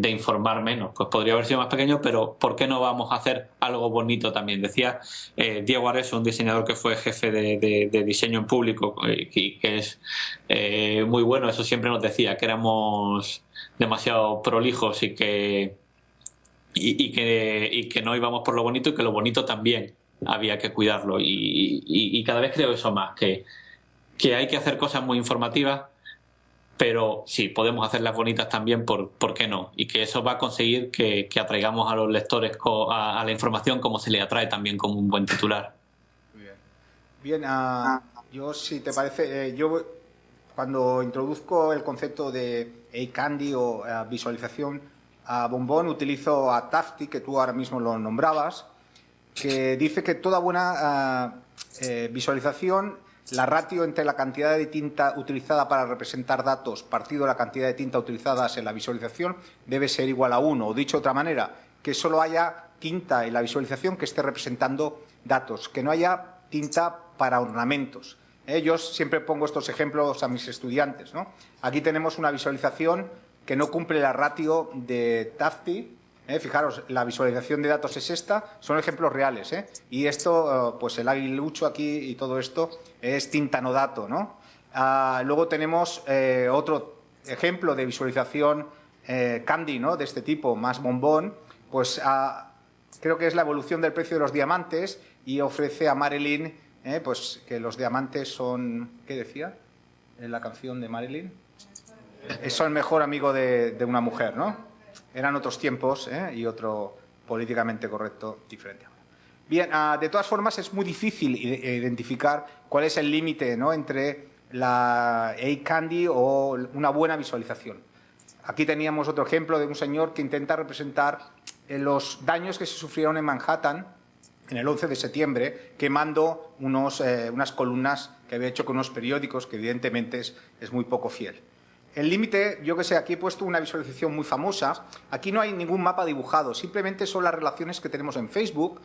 S3: informar menos. Pues podría haber sido más pequeño, pero ¿por qué no vamos a hacer algo bonito también? Decía Diego Areso, un diseñador que fue jefe de diseño en público y que es muy bueno. Eso siempre nos decía, que éramos demasiado prolijos y que no íbamos por lo bonito, y que lo bonito también había que cuidarlo. Y cada vez creo eso más, que hay que hacer cosas muy informativas, pero sí, podemos hacerlas bonitas también, ¿por qué no? Y que eso va a conseguir que atraigamos a los lectores a la información como se le atrae también con un buen titular.
S2: Muy bien. Yo, si te parece, yo cuando introduzco el concepto de A-Candy o visualización a bombón, utilizo a Tufte, que tú ahora mismo lo nombrabas, que dice que toda buena visualización, la ratio entre la cantidad de tinta utilizada para representar datos partido de la cantidad de tinta utilizadas en la visualización debe ser igual a 1. O dicho de otra manera, que solo haya tinta en la visualización que esté representando datos, que no haya tinta para ornamentos. Yo siempre pongo estos ejemplos a mis estudiantes, ¿no? Aquí tenemos una visualización que no cumple la ratio de Tufte. Fijaros, la visualización de datos es esta, son ejemplos reales, y esto, pues el aguilucho aquí y todo esto es tinta no dato, ¿no? Luego tenemos otro ejemplo de visualización candy, ¿no? De este tipo, más bombón, pues creo que es la evolución del precio de los diamantes, y ofrece a Marilyn, pues que los diamantes son, ¿qué decía? En la canción de Marilyn, son el mejor amigo de una mujer, ¿no? Eran otros tiempos y otro políticamente correcto diferente. Bien, de todas formas es muy difícil identificar cuál es el límite, ¿no?, entre la A-Candy o una buena visualización. Aquí teníamos otro ejemplo de un señor que intenta representar los daños que se sufrieron en Manhattan en el 11 de septiembre, quemando unas columnas que había hecho con unos periódicos, que evidentemente es muy poco fiel. El límite, yo que sé, aquí he puesto una visualización muy famosa. Aquí no hay ningún mapa dibujado, simplemente son las relaciones que tenemos en Facebook.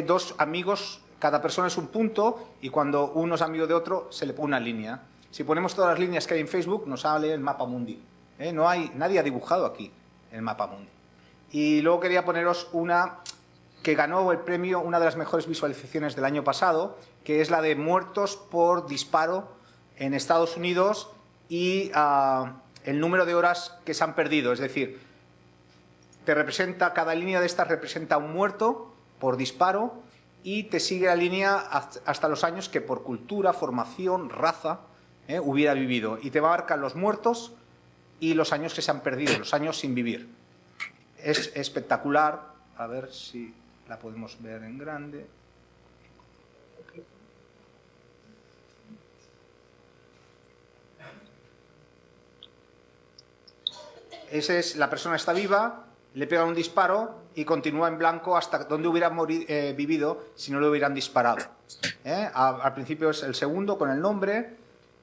S2: Dos amigos, cada persona es un punto, y cuando uno es amigo de otro, se le pone una línea. Si ponemos todas las líneas que hay en Facebook, nos sale el mapa mundi. Nadie ha dibujado aquí el mapa mundi. Y luego quería poneros una que ganó el premio, una de las mejores visualizaciones del año pasado, que es la de muertos por disparo en Estados Unidos y el número de horas que se han perdido. Es decir, cada línea de estas representa un muerto por disparo y te sigue la línea hasta los años que por cultura, formación, raza hubiera vivido. Y te marcan los muertos y los años que se han perdido, los años sin vivir. Es espectacular. A ver si la podemos ver en grande. La persona está viva, le pega un disparo y continúa en blanco hasta donde hubiera vivido si no le hubieran disparado. Al principio es el segundo con el nombre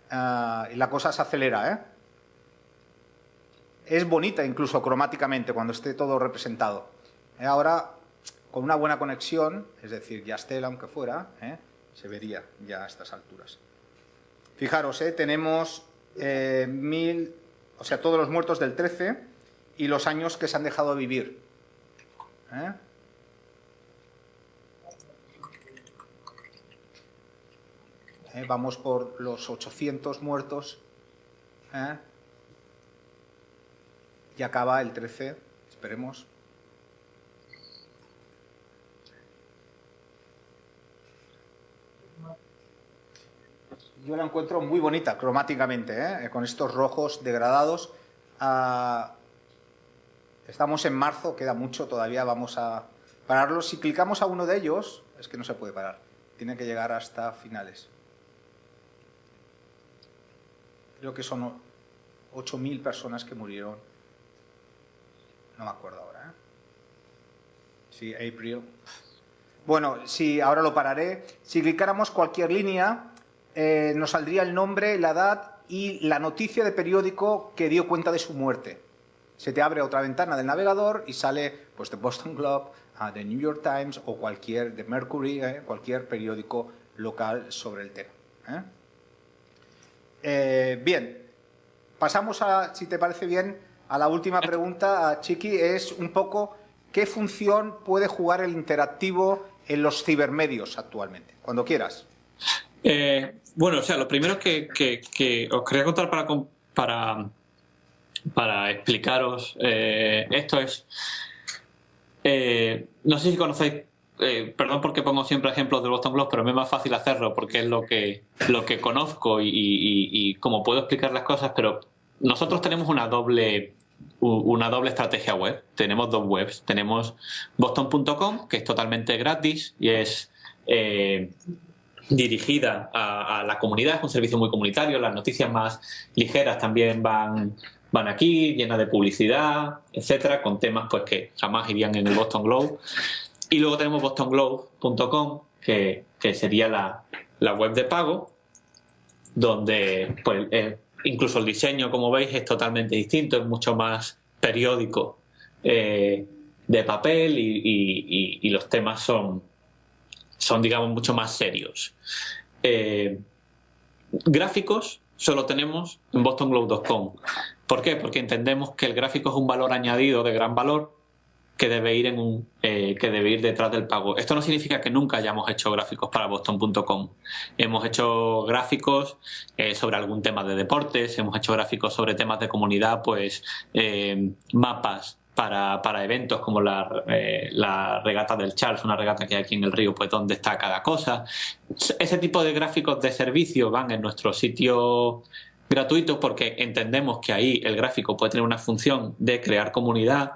S2: y la cosa se acelera. Es bonita incluso cromáticamente cuando esté todo representado. Ahora, con una buena conexión, es decir, Yastel aunque fuera, se vería ya a estas alturas. Fijaros, tenemos todos los muertos del 13 y los años que se han dejado de vivir. Vamos por los 800 muertos. Y acaba el 13, esperemos. Yo la encuentro muy bonita cromáticamente, con estos rojos degradados. Estamos en marzo, queda mucho, todavía vamos a pararlo. Si clicamos a uno de ellos, es que no se puede parar, tiene que llegar hasta finales. Creo que son 8.000 personas que murieron. No me acuerdo ahora. Sí, April. Bueno, sí, ahora lo pararé. Si clicáramos cualquier línea, nos saldría el nombre, la edad y la noticia de periódico que dio cuenta de su muerte. Se te abre otra ventana del navegador y sale pues The Boston Globe, The New York Times o The Mercury, cualquier periódico local sobre el tema. Bien, pasamos si te parece bien, a la última pregunta, Chiqui, es un poco ¿qué función puede jugar el interactivo en los cibermedios actualmente? Cuando quieras.
S3: Bueno, lo primero que os quería contar para explicaros esto es, no sé si conocéis, perdón porque pongo siempre ejemplos del Boston Globe, pero me es más fácil hacerlo porque es lo que conozco y cómo puedo explicar las cosas, pero nosotros tenemos una doble estrategia web. Tenemos dos webs. Tenemos boston.com, que es totalmente gratis y es dirigida a la comunidad, es un servicio muy comunitario. Las noticias más ligeras también van aquí, llenas de publicidad, etcétera, con temas pues que jamás irían en el Boston Globe. Y luego tenemos bostonglobe.com, que sería la web de pago, donde pues incluso el diseño, como veis, es totalmente distinto, es mucho más periódico, de papel y los temas son digamos mucho más serios. Gráficos solo tenemos en bostonglobe.com. ¿Por qué? Porque entendemos que el gráfico es un valor añadido de gran valor que debe ir detrás del pago. Esto no significa que nunca hayamos hecho gráficos para boston.com. Hemos hecho gráficos sobre algún tema de deportes, hemos hecho gráficos sobre temas de comunidad, pues mapas para eventos como la regata del Charles, una regata que hay aquí en el río, pues dónde está cada cosa. Ese tipo de gráficos de servicio van en nuestro sitio gratuito porque entendemos que ahí el gráfico puede tener una función de crear comunidad,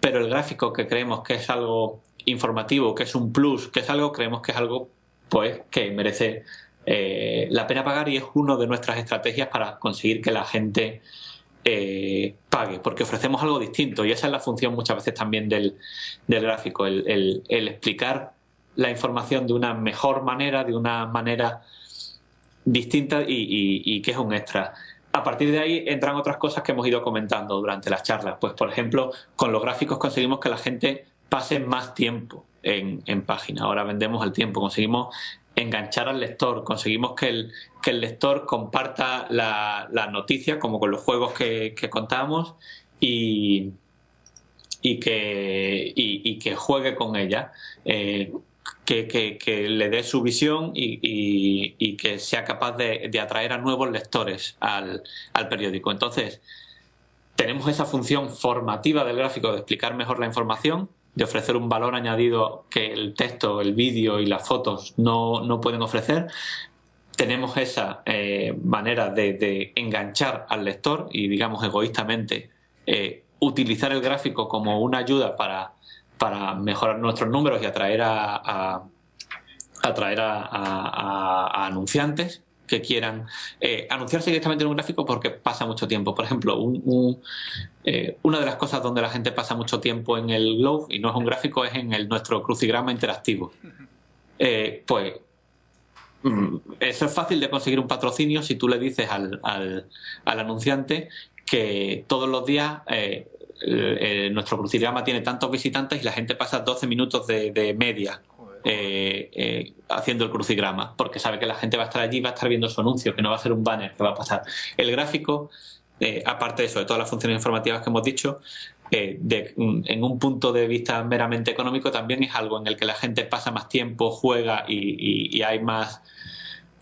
S3: pero el gráfico que creemos que es algo informativo, que es un plus, que es algo, creemos que es algo pues que merece la pena pagar, y es una de nuestras estrategias para conseguir que la gente pague, porque ofrecemos algo distinto, y esa es la función muchas veces también del gráfico, el explicar la información de una mejor manera, de una manera distinta y que es un extra. A partir de ahí entran otras cosas que hemos ido comentando durante las charlas. Pues, por ejemplo, con los gráficos conseguimos que la gente pase más tiempo en página. Ahora vendemos el tiempo, conseguimos enganchar al lector, conseguimos que el lector comparta la noticia, como con los juegos que contamos, y que juegue con ella. Que le dé su visión y que sea capaz de atraer a nuevos lectores al periódico. Entonces, tenemos esa función formativa del gráfico de explicar mejor la información, de ofrecer un valor añadido que el texto, el vídeo y las fotos no pueden ofrecer. Tenemos esa manera de enganchar al lector y, digamos, egoístamente, utilizar el gráfico como una ayuda para mejorar nuestros números y atraer a anunciantes que quieran anunciarse directamente en un gráfico, porque pasa mucho tiempo. Por ejemplo, una de las cosas donde la gente pasa mucho tiempo en el Globe, y no es un gráfico, es en nuestro crucigrama interactivo. Pues eso es fácil de conseguir un patrocinio si tú le dices al anunciante que todos los días nuestro crucigrama tiene tantos visitantes y la gente pasa 12 minutos de media haciendo el crucigrama, porque sabe que la gente va a estar allí, va a estar viendo su anuncio, que no va a ser un banner que va a pasar. El gráfico, aparte de eso, de todas las funciones informativas que hemos dicho, en un punto de vista meramente económico, también es algo en el que la gente pasa más tiempo, juega y hay más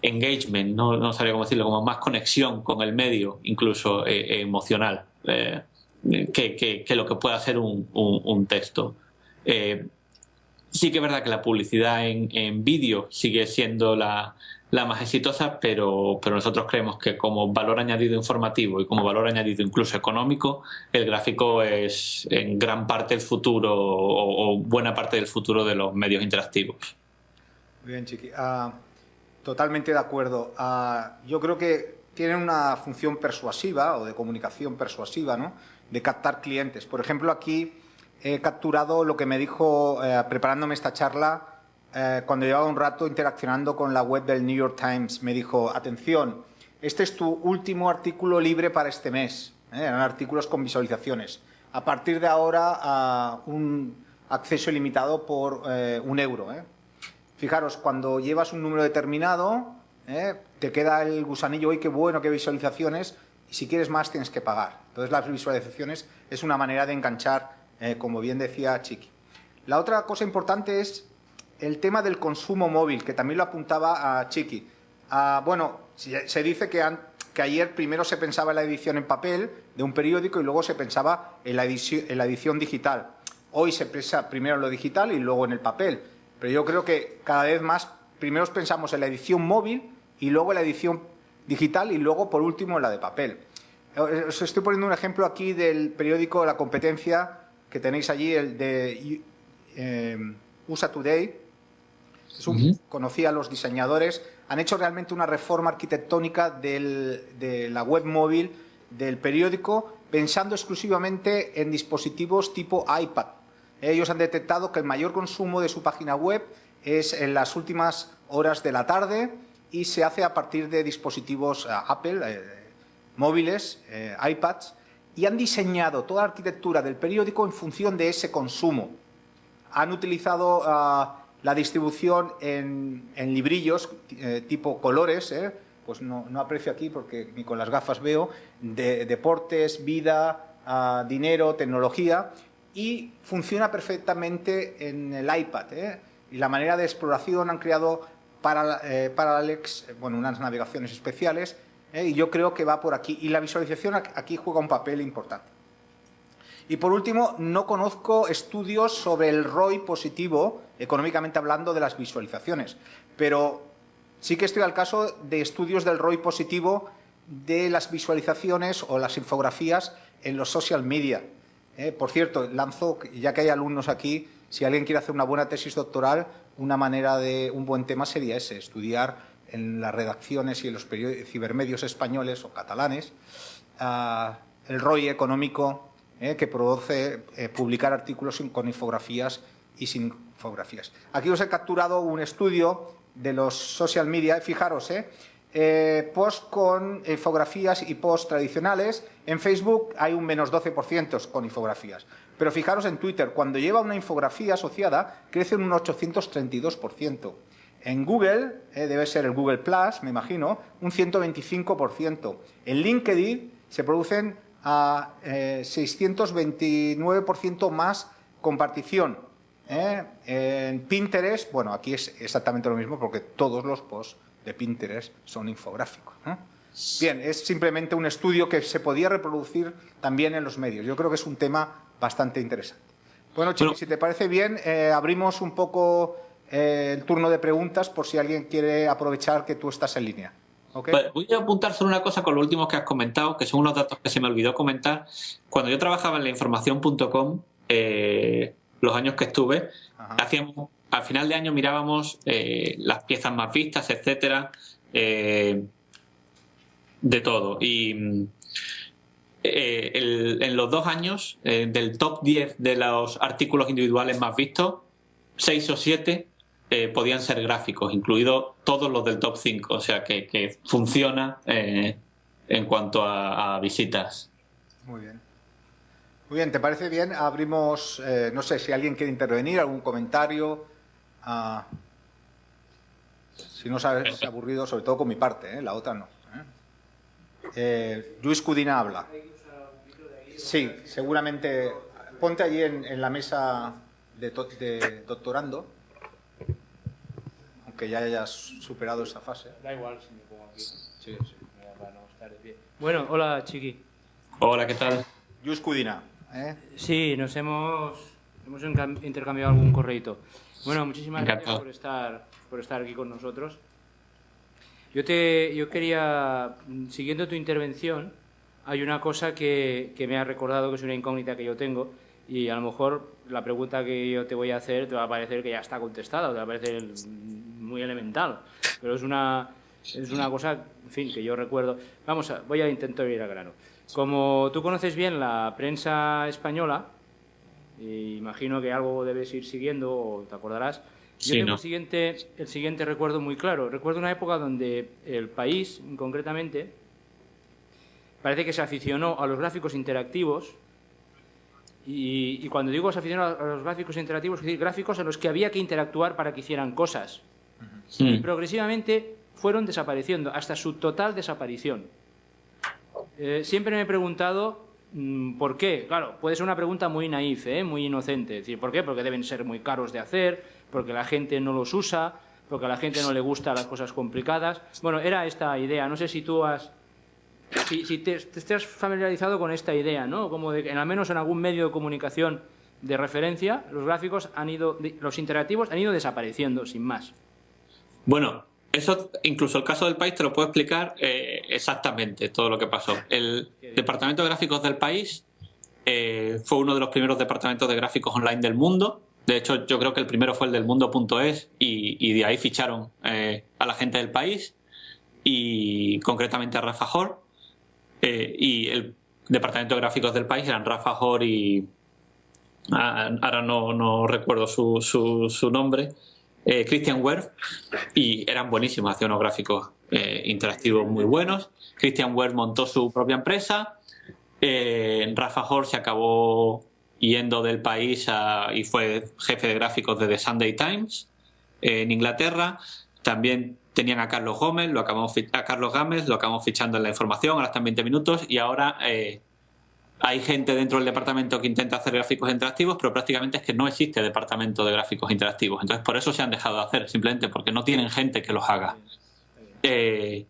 S3: engagement, no sabría cómo decirlo, como más conexión con el medio, incluso emocional, que lo que pueda ser un texto. Sí que es verdad que la publicidad en vídeo sigue siendo la más exitosa, pero nosotros creemos que como valor añadido informativo y como valor añadido incluso económico, el gráfico es en gran parte el futuro o buena parte del futuro de los medios interactivos.
S2: Muy bien, Chiqui. Totalmente de acuerdo. Yo creo que tienen una función persuasiva o de comunicación persuasiva, ¿no? De captar clientes. Por ejemplo, aquí he capturado lo que me dijo preparándome esta charla cuando llevaba un rato interaccionando con la web del New York Times. Me dijo, atención, este es tu último artículo libre para este mes. Eran artículos con visualizaciones. A partir de ahora, un acceso ilimitado por €1. Fijaros, cuando llevas un número determinado, te queda el gusanillo, ¡ay, qué bueno, qué visualizaciones! Y si quieres más, tienes que pagar. Entonces, las visualizaciones es una manera de enganchar, como bien decía Chiqui. La otra cosa importante es el tema del consumo móvil, que también lo apuntaba a Chiqui. Bueno, se dice que ayer primero se pensaba en la edición en papel de un periódico y luego se pensaba en la edición digital. Hoy se piensa primero en lo digital y luego en el papel. Pero yo creo que cada vez más primero pensamos en la edición móvil y luego en la edición digital y luego, por último, en la de papel. Os estoy poniendo un ejemplo aquí del periódico La Competencia que tenéis allí, el de USA Today. Conocí a los diseñadores. Han hecho realmente una reforma arquitectónica de la web móvil del periódico, pensando exclusivamente en dispositivos tipo iPad. Ellos han detectado que el mayor consumo de su página web es en las últimas horas de la tarde y se hace a partir de dispositivos Apple, móviles, iPads, y han diseñado toda la arquitectura del periódico en función de ese consumo. Han utilizado la distribución en librillos tipo colores, pues no aprecio aquí porque ni con las gafas veo, de deportes, vida, dinero, tecnología, y funciona perfectamente en el iPad. Y la manera de exploración han creado Parallax, unas navegaciones especiales, y yo creo que va por aquí. Y la visualización aquí juega un papel importante. Y por último, no conozco estudios sobre el ROI positivo, económicamente hablando, de las visualizaciones, pero sí que estoy al caso de estudios del ROI positivo de las visualizaciones o las infografías en los social media. Por cierto, lanzo, ya que hay alumnos aquí, si alguien quiere hacer una buena tesis doctoral, un buen tema sería ese, estudiar en las redacciones y en los cibermedios españoles o catalanes el ROI económico que produce publicar artículos con infografías y sin infografías. Aquí os he capturado un estudio de los social media, fijaros, post con infografías y post tradicionales. En Facebook hay un menos 12% con infografías. Pero fijaros en Twitter, cuando lleva una infografía asociada, crece un 832%. En Google, debe ser el Google Plus, me imagino, un 125%. En LinkedIn se producen a 629% más compartición. En Pinterest, bueno, aquí es exactamente lo mismo porque todos los posts de Pinterest son infográficos. Bien, es simplemente un estudio que se podía reproducir también en los medios. Yo creo que es un tema bastante interesante. Bueno, Chiqui, si te parece bien, abrimos un poco el turno de preguntas por si alguien quiere aprovechar que tú estás en línea. ¿Okay?
S3: Pues voy a apuntar solo una cosa con lo último que has comentado, que son unos datos que se me olvidó comentar. Cuando yo trabajaba en lainformación.com, los años que estuve, hacíamos, al final de año mirábamos las piezas más vistas, etcétera, de todo. Y en los 2 años, del top 10 de los artículos individuales más vistos, 6 o 7 podían ser gráficos, incluidos todos los del top 5. O sea que funciona en cuanto a visitas.
S2: Muy bien. Muy bien, ¿te parece bien? Abrimos, no sé si alguien quiere intervenir, algún comentario. Si no os ha aburrido, sobre todo con mi parte, la otra no. Luis Cudina habla. Sí, seguramente. Ponte allí en la mesa de doctorando, aunque ya hayas superado esa fase.
S5: Da igual si me pongo aquí.
S2: Sí.
S5: Para no estar de pie. Bueno, hola, Chiqui.
S3: Hola, ¿qué tal?
S2: Luis Cudina.
S5: Sí, nos hemos intercambiado algún correíto. Bueno, muchísimas gracias por estar aquí con nosotros. Yo quería, siguiendo tu intervención, hay una cosa que me ha recordado, que es una incógnita que yo tengo, y a lo mejor la pregunta que yo te voy a hacer te va a parecer que ya está contestada, te va a parecer muy elemental, pero es una cosa, en fin, que yo recuerdo. Voy a intentar ir al grano. Como tú conoces bien la prensa española, y imagino que algo debes ir siguiendo o te acordarás, yo tengo el siguiente recuerdo muy claro. Recuerdo una época donde El País, concretamente, parece que se aficionó a los gráficos interactivos, y cuando digo se aficionó a los gráficos interactivos, es decir, gráficos en los que había que interactuar para que hicieran cosas. Y progresivamente fueron desapareciendo, hasta su total desaparición. Siempre me he preguntado por qué. Claro, puede ser una pregunta muy naif, muy inocente. Es decir, ¿por qué? Porque deben ser muy caros de hacer, porque la gente no los usa, porque a la gente no le gustan las cosas complicadas. Bueno, era esta idea. No sé si tú si te estás familiarizado con esta idea, ¿no? Como de que al menos en algún medio de comunicación de referencia, los interactivos han ido desapareciendo, sin más.
S3: Bueno, eso, incluso el caso del País, te lo puedo explicar exactamente todo lo que pasó. El departamento de gráficos del País fue uno de los primeros departamentos de gráficos online del mundo. De hecho, yo creo que el primero fue el del Mundo.es y de ahí ficharon a la gente del País y concretamente a Rafa Hor. Y el departamento de gráficos del País eran Rafa Hor y ahora no recuerdo su nombre. Christian Werf, y eran buenísimos, hacían unos gráficos interactivos muy buenos. Christian Werf montó su propia empresa. Rafa Hor se acabó yendo del País y fue jefe de gráficos de The Sunday Times en Inglaterra. También tenían a Carlos Gómez, lo acabamos fichando en La Información, ahora está en 20 minutos, y ahora hay gente dentro del departamento que intenta hacer gráficos interactivos, pero prácticamente es que no existe departamento de gráficos interactivos. Entonces, por eso se han dejado de hacer, simplemente porque no tienen gente que los haga. Eso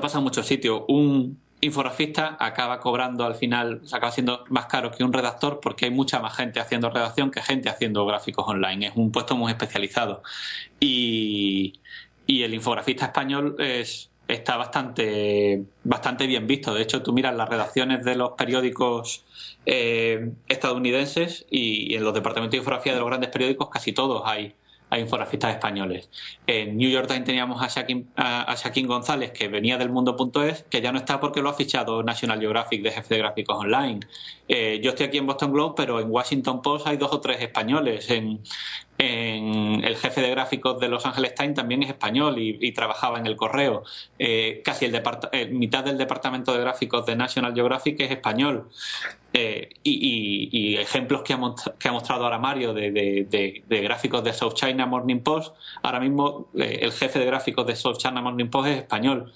S3: pasa en muchos sitios. Un infografista acaba cobrando al final, acaba siendo más caro que un redactor porque hay mucha más gente haciendo redacción que gente haciendo gráficos online. Es un puesto muy especializado. Y el infografista español es está bastante bien visto. De hecho, tú miras las redacciones de los periódicos estadounidenses y en los departamentos de infografía de los grandes periódicos casi todos hay infografistas españoles. En New York Times teníamos a Shaquín González, que venía del Mundo.es, que ya no está porque lo ha fichado National Geographic de jefe de gráficos online. Yo estoy aquí en Boston Globe, pero en Washington Post hay 2 o 3 españoles. En el jefe de gráficos de Los Angeles Times también es español y trabajaba en El Correo. Casi mitad del departamento de gráficos de National Geographic es español. Y ejemplos que ha mostrado ahora Mario de gráficos de South China Morning Post. Ahora mismo el jefe de gráficos de South China Morning Post es español.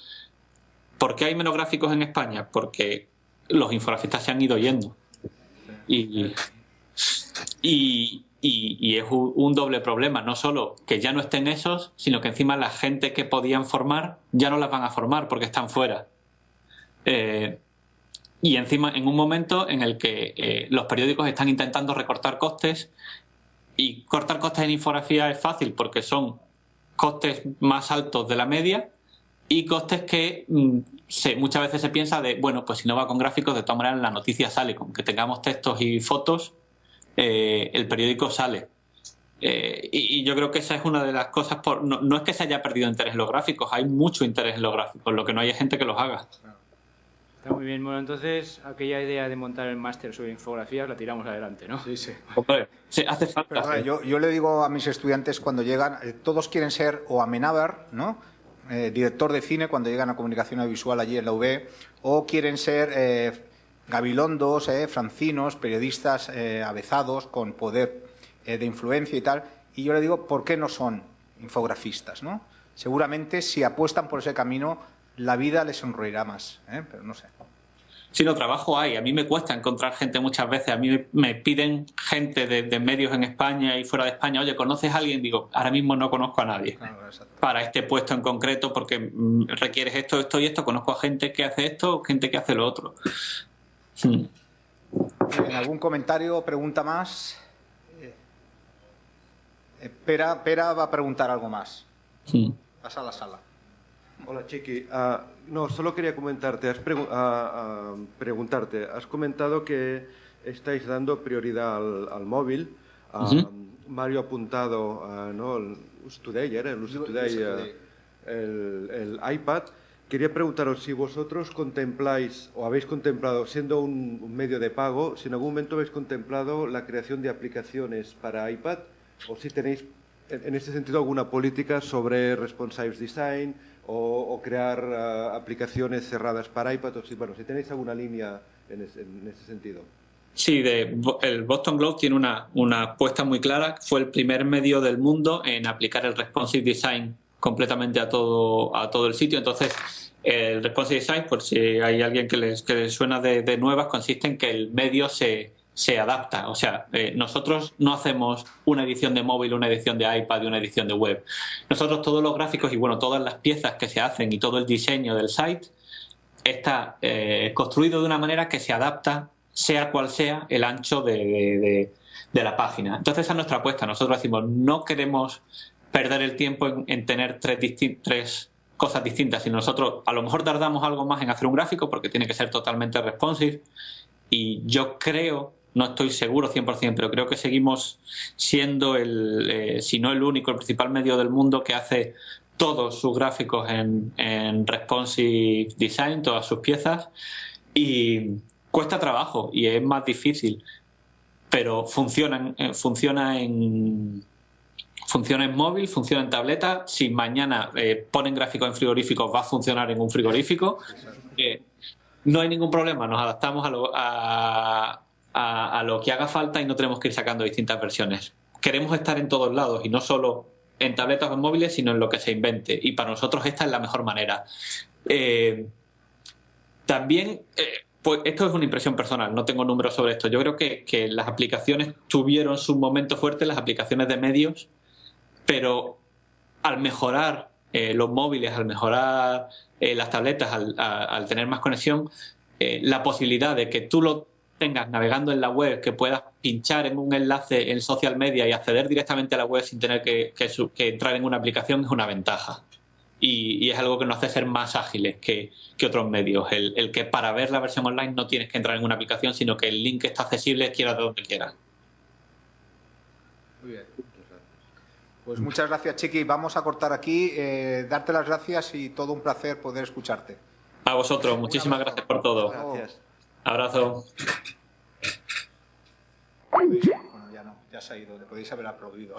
S3: ¿Por qué hay menos gráficos en España? Porque los infografistas se han ido yendo. Y es un doble problema, no solo que ya no estén esos, sino que encima la gente que podían formar ya no las van a formar porque están fuera. Y encima en un momento en el que los periódicos están intentando recortar costes, y cortar costes en infografía es fácil porque son costes más altos de la media y costes que muchas veces se piensa de, bueno, pues si no va con gráficos, de todas maneras la noticia sale, con que tengamos textos y fotos, el periódico sale. Y yo creo que esa es una de las cosas, no es que se haya perdido interés en los gráficos, hay mucho interés en los gráficos, lo que no hay es gente que los haga.
S5: Está muy bien. Bueno, entonces aquella idea de montar el máster sobre infografías la tiramos adelante, ¿no?
S2: Sí, sí.
S3: Sí, hace falta.
S2: Pero,
S3: sí.
S2: yo le digo a mis estudiantes cuando llegan, todos quieren ser o Amenábar, ¿no? Director de cine cuando llegan a comunicación audiovisual allí en la UB, o quieren ser gabilondos, francinos, periodistas avezados con poder de influencia y tal. Y yo le digo, ¿por qué no son infografistas, ¿no? Seguramente si apuestan por ese camino, la vida les sonreirá más, pero no sé.
S3: Sí, no, trabajo hay. A mí me cuesta encontrar gente muchas veces. A mí me piden gente de medios en España y fuera de España. Oye, ¿conoces a alguien? Digo, ahora mismo no conozco a nadie.
S2: Claro,
S3: para este puesto en concreto porque requieres esto, esto y esto. Conozco a gente que hace esto, gente que hace lo otro.
S2: ¿En algún comentario o pregunta más? Pera va a preguntar algo más. Pasa a la sala.
S1: Hola, Chiqui. No, solo quería comentarte, preguntarte. Has comentado que estáis dando prioridad al móvil. Mario ha apuntado, ¿no? El Today, el iPad. Quería preguntaros si vosotros contempláis o habéis contemplado, siendo un medio de pago, si en algún momento habéis contemplado la creación de aplicaciones para iPad, o si tenéis en este sentido alguna política sobre responsive design o crear aplicaciones cerradas para iPad, o si tenéis alguna línea en ese sentido.
S3: Sí, el Boston Globe tiene una apuesta muy clara. Fue el primer medio del mundo en aplicar el responsive design completamente a todo el sitio. Entonces, el responsive design, por si hay alguien que les suena de nuevas, consiste en que el medio se adapta. O sea, nosotros no hacemos una edición de móvil, una edición de iPad y una edición de web. Nosotros todos los gráficos y todas las piezas que se hacen y todo el diseño del site está construido de una manera que se adapta, sea cual sea el ancho de la página. Entonces esa es nuestra apuesta. Nosotros decimos, no queremos perder el tiempo en tener tres cosas distintas, sino nosotros a lo mejor tardamos algo más en hacer un gráfico porque tiene que ser totalmente responsive, y yo creo, no estoy seguro 100%, pero creo que seguimos siendo si no el único, el principal medio del mundo que hace todos sus gráficos en responsive design, todas sus piezas, y cuesta trabajo y es más difícil, pero funciona en móvil, funciona en tableta. Si mañana ponen gráficos en frigoríficos, va a funcionar en un frigorífico. No hay ningún problema, nos adaptamos a lo que haga falta y no tenemos que ir sacando distintas versiones. Queremos estar en todos lados y no solo en tabletas o en móviles, sino en lo que se invente, y para nosotros esta es la mejor manera. También, pues esto es una impresión personal, no tengo números sobre esto. Yo creo que las aplicaciones tuvieron su momento fuerte, las aplicaciones de medios, pero al mejorar los móviles, al mejorar las tabletas, al tener más conexión, la posibilidad de que tú lo tengas navegando en la web, que puedas pinchar en un enlace en social media y acceder directamente a la web sin tener que entrar en una aplicación, es una ventaja. y es algo que nos hace ser más ágiles que otros medios. El que para ver la versión online no tienes que entrar en una aplicación, sino que el link está accesible quieras de donde quieras.
S2: Muy bien. Pues muchas gracias, Chiqui. Vamos a cortar aquí. Darte las gracias y todo un placer poder escucharte.
S3: A vosotros, muchísimas gracias por todo.
S1: Gracias.
S3: Abrazo.
S2: Bueno, ya no, ya se ha ido. Le podéis haber aplaudido.